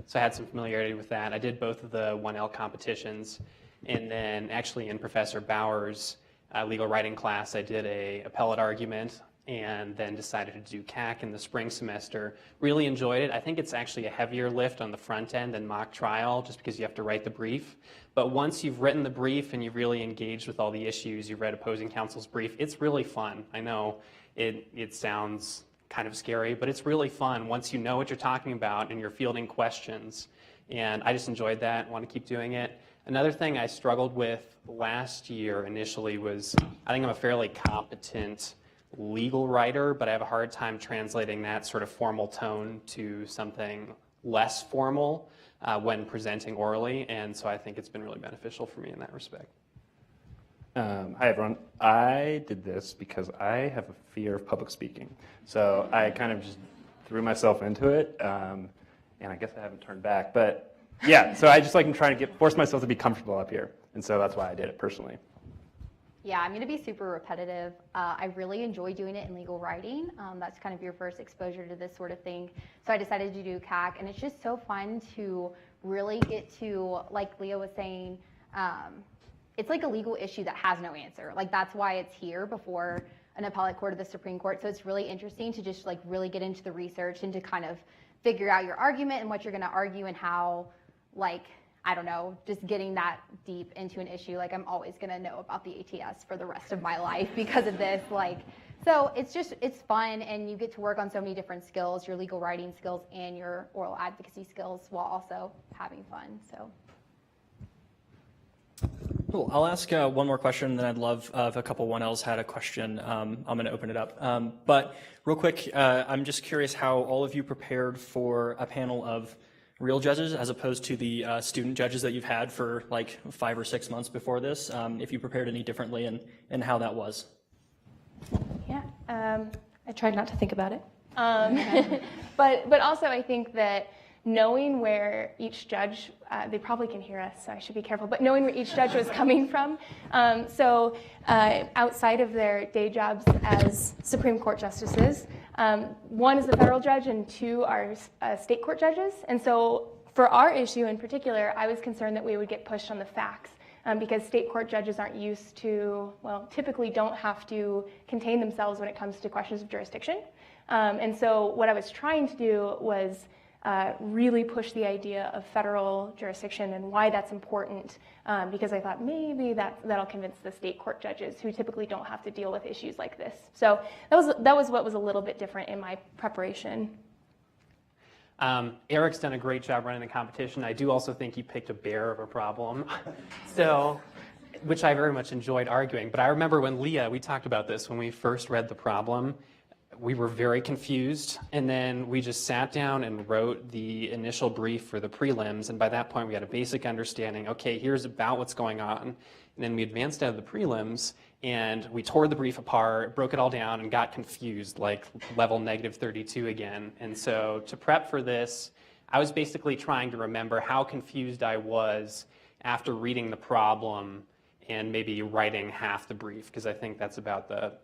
S6: So I had some familiarity with that. I did both of the 1L competitions. And then actually in Professor Bauer's legal writing class, I did a appellate argument and then decided to do CAC in the spring semester. Really enjoyed it. I think it's actually a heavier lift on the front end than mock trial just because you have to write the brief. But once you've written the brief and you've really engaged with all the issues, you've read opposing counsel's brief, it's really fun. I know it sounds kind of scary, but it's really fun once you know what you're talking about and you're fielding questions. And I just enjoyed that, want to keep doing it. Another thing I struggled with last year initially was I think I'm a fairly competent legal writer, but I have a hard time translating that sort of formal tone to something less formal when presenting orally, and so I think it's been really beneficial for me in that respect.
S11: Hi, everyone. I did this because I have a fear of public speaking. So I kind of just threw myself into it, and I guess I haven't turned back. But yeah, so I just like trying to force myself to be comfortable up here. And so that's why I did it personally.
S12: Yeah, I'm going to be super repetitive. I really enjoy doing it in legal writing. That's kind of your first exposure to this sort of thing. So I decided to do CAC, and it's just so fun to really get to, like Leah was saying, it's like a legal issue that has no answer. Like that's why it's here before an appellate court or the Supreme Court. So it's really interesting to just like really get into the research and to kind of figure out your argument and what you're going to argue and how, like, I don't know, just getting that deep into an issue. Like I'm always going to know about the ATS for the rest of my life because of this. Like, so it's fun, and you get to work on so many different skills, your legal writing skills and your oral advocacy skills while also having fun. So.
S3: Cool. I'll ask one more question, and then I'd love if a couple 1Ls had a question. I'm going to open it up. But real quick, I'm just curious how all of you prepared for a panel of real judges as opposed to the student judges that you've had for like 5 or 6 months before this, if you prepared any differently and how that was.
S10: Yeah, I tried not to think about it. But also I think that knowing where each judge, they probably can hear us, so I should be careful, but knowing where each judge was coming from. Outside of their day jobs as Supreme Court justices, one is the federal judge and two are state court judges. And so for our issue in particular, I was concerned that we would get pushed on the facts because state court judges aren't used to, well, typically don't have to contain themselves when it comes to questions of jurisdiction. And so what I was trying to do was really push the idea of federal jurisdiction and why that's important, because I thought maybe that'll convince the state court judges who typically don't have to deal with issues like this. So that was what was a little bit different in my preparation.
S6: Eric's done a great job running the competition. I do also think he picked a bear of a problem, which I very much enjoyed arguing. But I remember when Leah, we talked about this when we first read the problem. We were very confused, and then we just sat down and wrote the initial brief for the prelims, and by that point we had a basic understanding, okay, here's about what's going on. And then we advanced out of the prelims, and we tore the brief apart, broke it all down, and got confused, like level -32 again. And so to prep for this, I was basically trying to remember how confused I was after reading the problem and maybe writing half the brief, because I think that's about the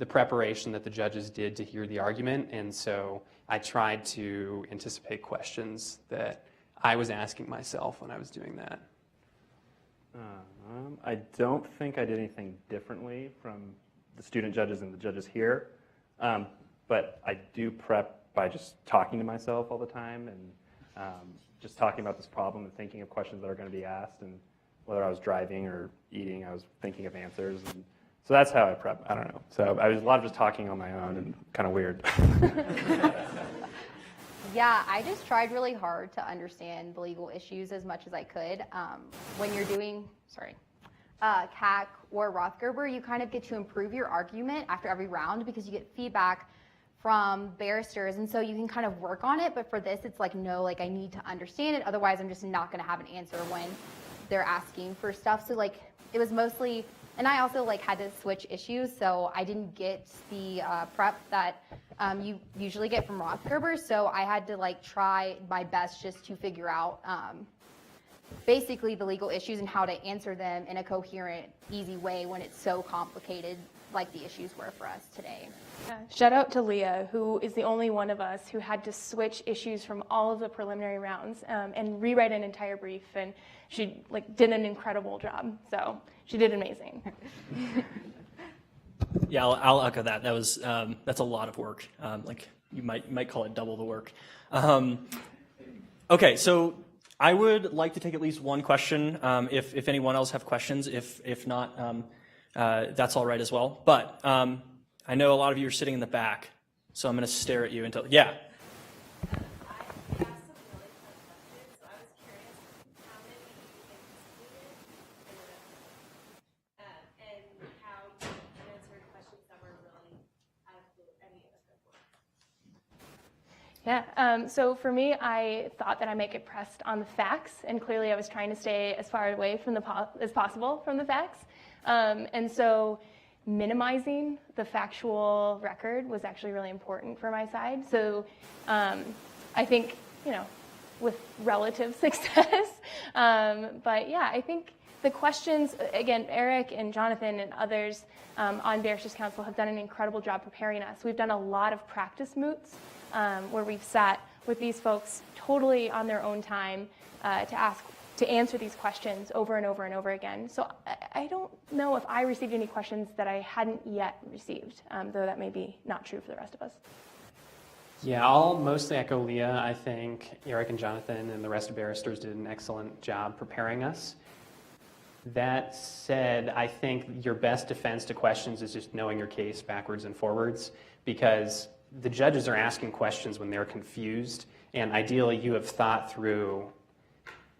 S6: preparation that the judges did to hear the argument. And so I tried to anticipate questions that I was asking myself when I was doing that.
S11: I don't think I did anything differently from the student judges and the judges here, but I do prep by just talking to myself all the time and just talking about this problem and thinking of questions that are going to be asked, and whether I was driving or eating, I was thinking of answers. And so that's how I prep. I don't know. So I was a lot of just talking on my own and kind of weird.
S12: Yeah, I just tried really hard to understand the legal issues as much as I could. When you're doing, CAC or Rothgerber, you kind of get to improve your argument after every round because you get feedback from barristers, and so you can kind of work on it. But for this, it's like, no, like I need to understand it, otherwise I'm just not going to have an answer when they're asking for stuff. So like it was mostly, and I also like had to switch issues, so I didn't get the prep that you usually get from Rothgerber. So I had to like try my best just to figure out basically the legal issues and how to answer them in a coherent, easy way when it's so complicated like the issues were for us today.
S10: Yeah. Shout out to Leah, who is the only one of us who had to switch issues from all of the preliminary rounds and rewrite an entire brief, and she did an incredible job. So she did amazing.
S13: Yeah, I'll echo that. That was that's a lot of work. You might call it double the work. Okay, so I would like to take at least one question. If anyone else have questions, if not, that's all right as well. But I know a lot of you are sitting in the back, so I'm going to stare at you until
S10: Yeah, so for me, I thought that I might get pressed on the facts, and clearly I was trying to stay as far away from as possible from the facts. And so minimizing the factual record was actually really important for my side. So I think, with relative success. But yeah, I think the questions, again, Eric and Jonathan and others on Barristers Council have done an incredible job preparing us. We've done a lot of practice moots where we've sat with these folks totally on their own time to answer these questions over and over and over again. So I don't know if I received any questions that I hadn't yet received, though that may be not true for the rest of us.
S6: Yeah, I'll mostly echo Leah. I think Eric and Jonathan and the rest of barristers did an excellent job preparing us. That said, I think your best defense to questions is just knowing your case backwards and forwards, because the judges are asking questions when they're confused, and ideally you have thought through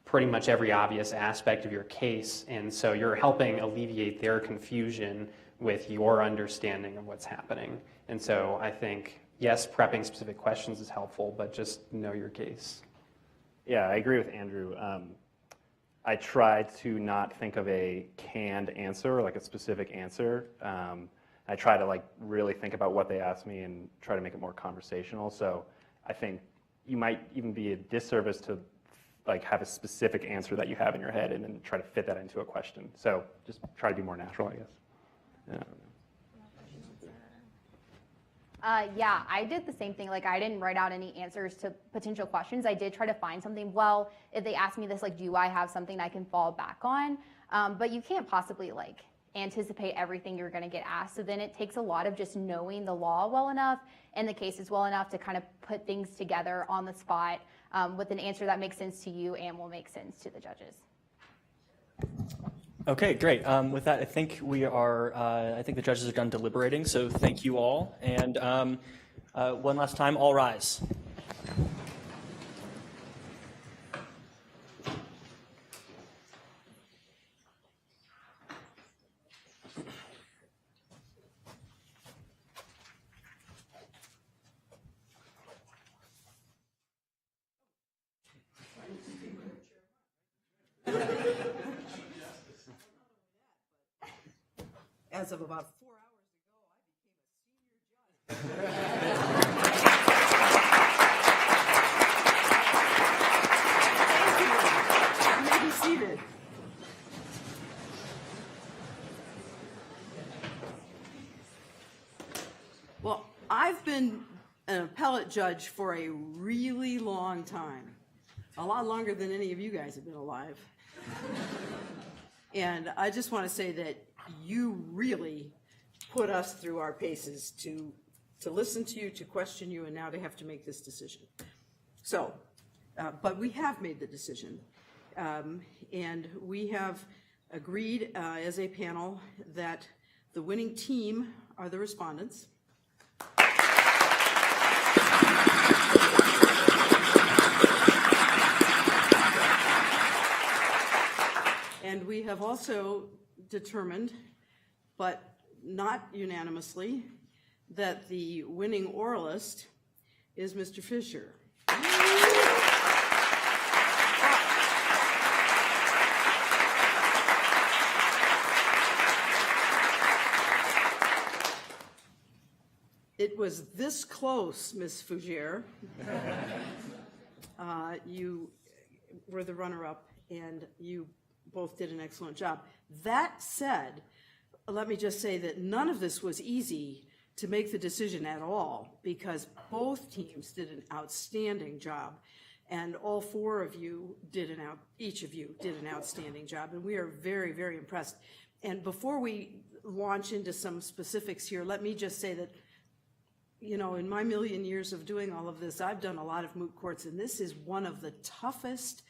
S6: pretty much every obvious aspect of your case, and so you're helping alleviate their confusion with your understanding of what's happening. And so I think, yes, prepping specific questions is helpful, but just know your case.
S11: Yeah, I agree with Andrew. I try to not think of a canned answer, like a specific answer. I try to really think about what they asked me and try to make it more conversational. So I think, you might even be a disservice to like have a specific answer that you have in your head and then try to fit that into a question. So just try to be more natural, I guess. Yeah.
S12: Yeah, I did the same thing. Like, I didn't write out any answers to potential questions. I did try to find something. Well, if they ask me this, like, do I have something I can fall back on? But you can't possibly, like, anticipate everything you're going to get asked. So then it takes a lot of just knowing the law well enough and the cases well enough to kind of put things together on the spot with an answer that makes sense to you and will make sense to the judges.
S13: Okay, great. With that, I think we are, I think the judges are done deliberating, so thank you all. And one last time, all rise.
S4: As of about 4 hours ago, I became a senior judge. Thank you. You may be seated. Well, I've been an appellate judge for a really long time, a lot longer than any of you guys have been alive. And I just want to say that you really put us through our paces to listen to you, to question you, and now to have to make this decision. So, but we have made the decision. And we have agreed as a panel that the winning team are the respondents. And we have also determined, but not unanimously, that the winning oralist is Mr. Fisher. It was this close, Ms. Fougere. You were the runner-up, and you both did an excellent job. That said, let me just say that none of this was easy to make the decision at all, because both teams did an outstanding job, and all four of you each of you did an outstanding job, and we are very, very impressed. And before we launch into some specifics here, let me just say that, you know, in my million years of doing all of this, I've done a lot of moot courts, and this is one of the toughest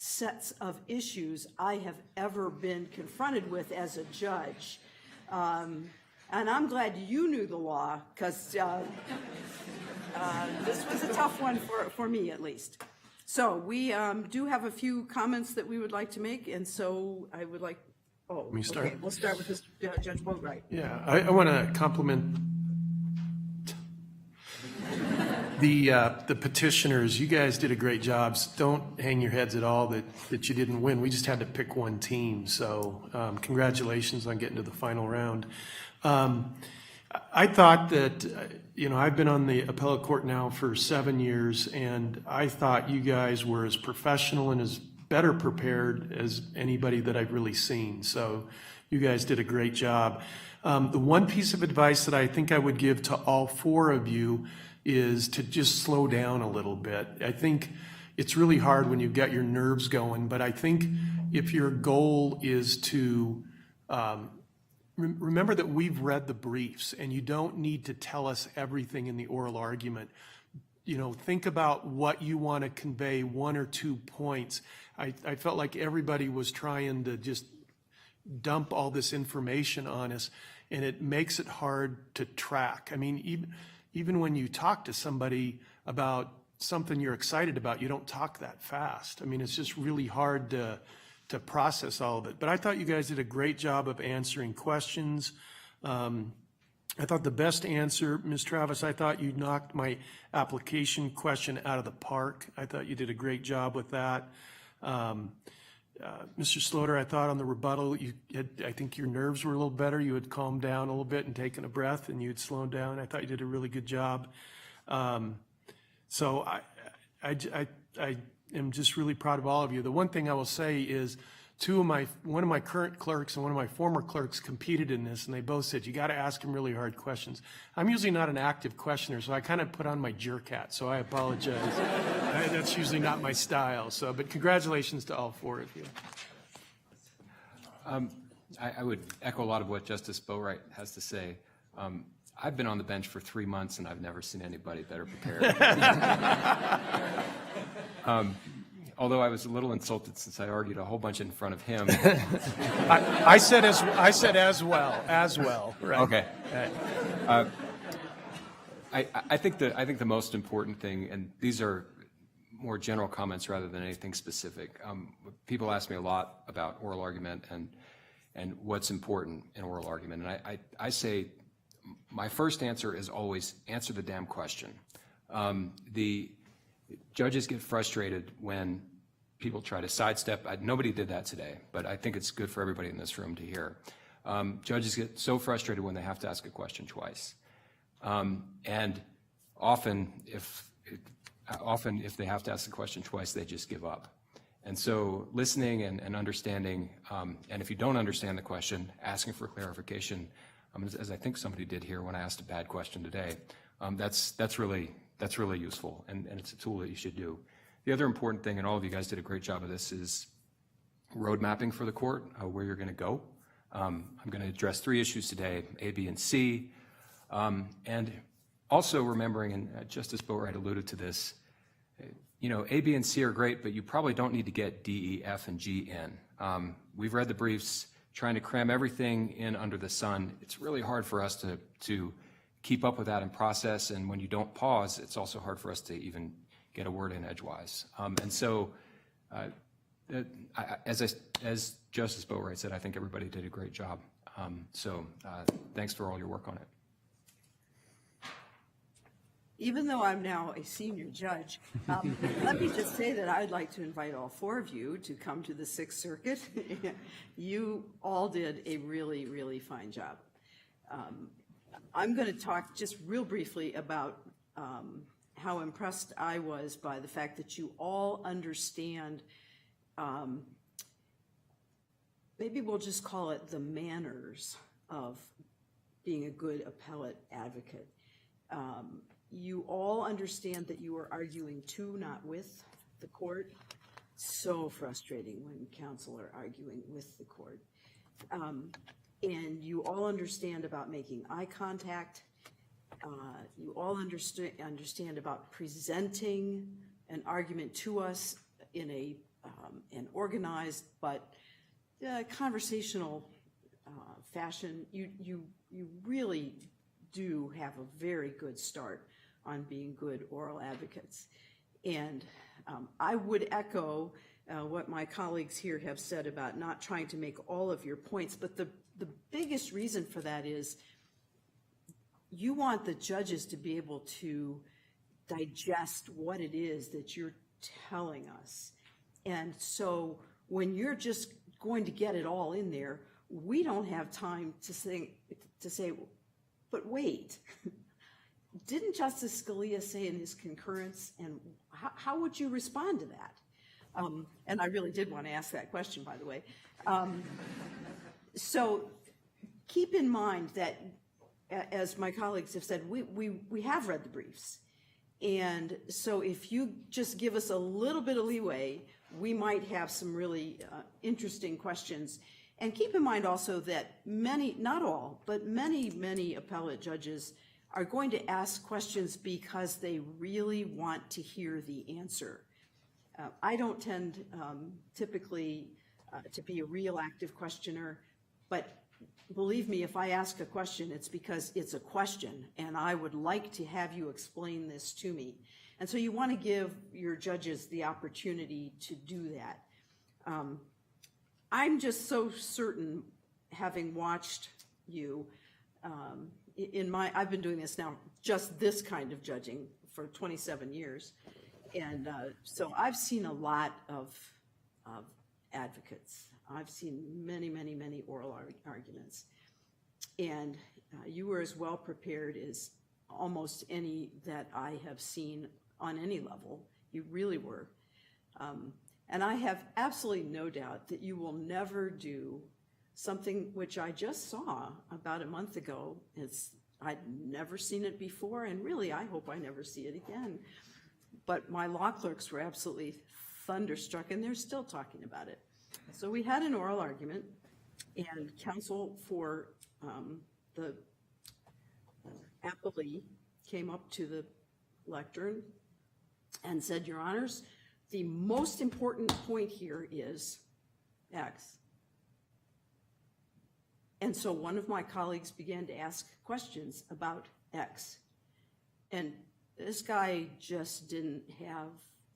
S4: sets of issues I have ever been confronted with as a judge. And I'm glad you knew the law, because this was a tough one for me, at least. So we do have a few comments that we would like to make, and so I would like,
S7: me start?
S4: Okay, we'll start with Judge Boatwright.
S7: Yeah, I want to compliment the petitioners. You guys did a great job. Don't hang your heads at all that you didn't win. We just had to pick one team. So congratulations on getting to the final round. I thought that, you know, I've been on the appellate court now for 7 years, and I thought you guys were as professional and as better prepared as anybody that I've really seen. So you guys did a great job. The one piece of advice that I think I would give to all four of you is to just slow down a little bit. I think it's really hard when you've got your nerves going, but I think if your goal is to remember that we've read the briefs, and you don't need to tell us everything in the oral argument. You know, think about what you want to convey, 1 or 2 points. I felt like everybody was trying to just dump all this information on us, and it makes it hard to track. I mean, even when you talk to somebody about something you're excited about, you don't talk that fast. I mean, it's just really hard to process all of it. But I thought you guys did a great job of answering questions. I thought the best answer, Ms. Travis, I thought you knocked my application question out of the park. I thought you did a great job with that. Mr. Slaughter, I thought on the rebuttal, I think your nerves were a little better. You had calmed down a little bit and taken a breath, and you had slowed down. I thought you did a really good job. So I am just really proud of all of you. The one thing I will say is one of my current clerks and one of my former clerks competed in this, and they both said, you got to ask him really hard questions. I'm usually not an active questioner, so I kind of put on my jerk hat, so I apologize. That's usually not my style. So, but congratulations to all four of you.
S8: I would echo a lot of what Justice Boatwright has to say. I've been on the bench for 3 months, and I've never seen anybody better prepared. Although I was a little insulted since I argued a whole bunch in front of him.
S7: I said as well. Right.
S8: Okay. I think the most important thing, and these are more general comments rather than anything specific. People ask me a lot about oral argument and what's important in oral argument, and I say my first answer is always answer the damn question. The judges get frustrated when people try to sidestep. Nobody did that today, but I think it's good for everybody in this room to hear. Judges get so frustrated when they have to ask a question twice. And often if they have to ask the question twice, they just give up. And so listening and understanding, and if you don't understand the question, asking for clarification, as I think somebody did here when I asked a bad question today, that's really useful, and it's a tool that you should do. The other important thing, and all of you guys did a great job of this, is road mapping for the court, where you're going to go. I'm going to address 3 issues today, A, B, and C. And also remembering, and Justice Boatwright alluded to this, A, B, and C are great, but you probably don't need to get D, E, F, and G in. We've read the briefs, trying to cram everything in under the sun. It's really hard for us to keep up with that in process, and when you don't pause, it's also hard for us to even get a word in edgewise. And so, as Justice Boatwright said, I think everybody did a great job. Thanks for all your work on it.
S4: Even though I'm now a senior judge, let me just say that I'd like to invite all 4 of you to come to the Sixth Circuit. You all did a really, really fine job. I'm going to talk just real briefly about how impressed I was by the fact that you all understand, maybe we'll just call it the manners of being a good appellate advocate. You all understand that you are arguing to, not with, the court. So frustrating when counsel are arguing with the court. And you all understand about making eye contact. You all understand about presenting an argument to us in an organized but conversational fashion. You really do have a very good start on being good oral advocates. And I would echo what my colleagues here have said about not trying to make all of your points, but the biggest reason for that is you want the judges to be able to digest what it is that you're telling us. And so when you're just going to get it all in there, we don't have time to say, but wait, didn't Justice Scalia say in his concurrence, and how would you respond to that? And I really did want to ask that question, by the way. So keep in mind that, as my colleagues have said, we have read the briefs. And so if you just give us a little bit of leeway, we might have some really interesting questions. And keep in mind also that many, not all, but many appellate judges are going to ask questions because they really want to hear the answer. I don't tend typically to be a real active questioner, but believe me, if I ask a question, it's because it's a question, and I would like to have you explain this to me. And so you want to give your judges the opportunity to do that. I'm just so certain, having watched you, I've been doing this now, just this kind of judging for 27 years. And so I've seen a lot of advocates. I've seen many oral arguments. And you were as well prepared as almost any that I have seen on any level You really were. And I have absolutely no doubt that you will never do something which I just saw about a month ago. I'd never seen it before, and really, I hope I never see it again. But my law clerks were absolutely thunderstruck, and they're still talking about it. So we had an oral argument, and counsel for the appellee came up to the lectern and said, Your Honors, the most important point here is X. And so one of my colleagues began to ask questions about X. And this guy just didn't have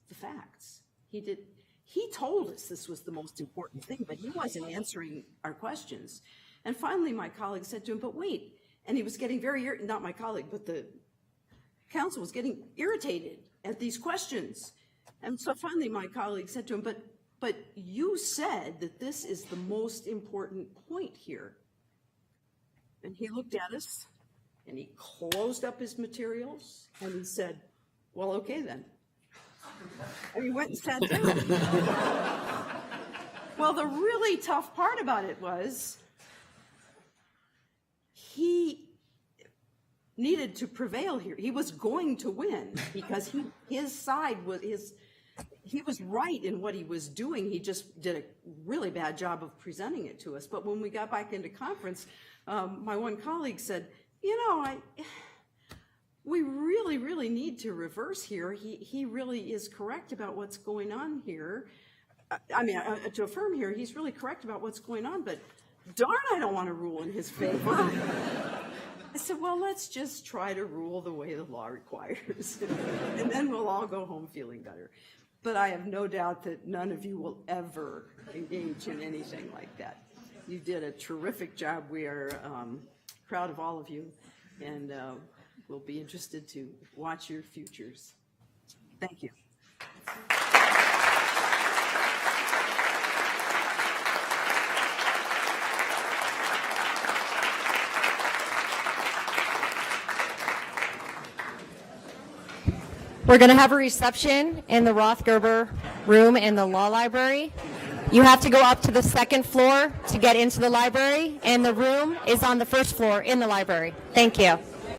S4: the facts. He told us this was the most important thing, but he wasn't answering our questions. And finally, my colleague said to him, but wait, and he was getting very, not my colleague, but the counsel was getting irritated at these questions. And so finally, my colleague said to him, but you said that this is the most important point here. And he looked at us, and he closed up his materials, and he said, well, okay then. And he went and sat down. Well, the really tough part about it was he needed to prevail here. He was going to win because his side was he was right in what he was doing. He just did a really bad job of presenting it to us. But when we got back into conference, my one colleague said, we really, really need to reverse here. He really is correct about what's going on here. To affirm here, he's really correct about what's going on, but darn, I don't want to rule in his favor. I said, well, let's just try to rule the way the law requires, and then we'll all go home feeling better. But I have no doubt that none of you will ever engage in anything like that. You did a terrific job. We are proud of all of you, and we'll be interested to watch your futures. Thank you.
S1: We're going to have a reception in the Rothgerber room in the law library. You have to go up to the second floor to get into the library, and the room is on the first floor in the library. Thank you.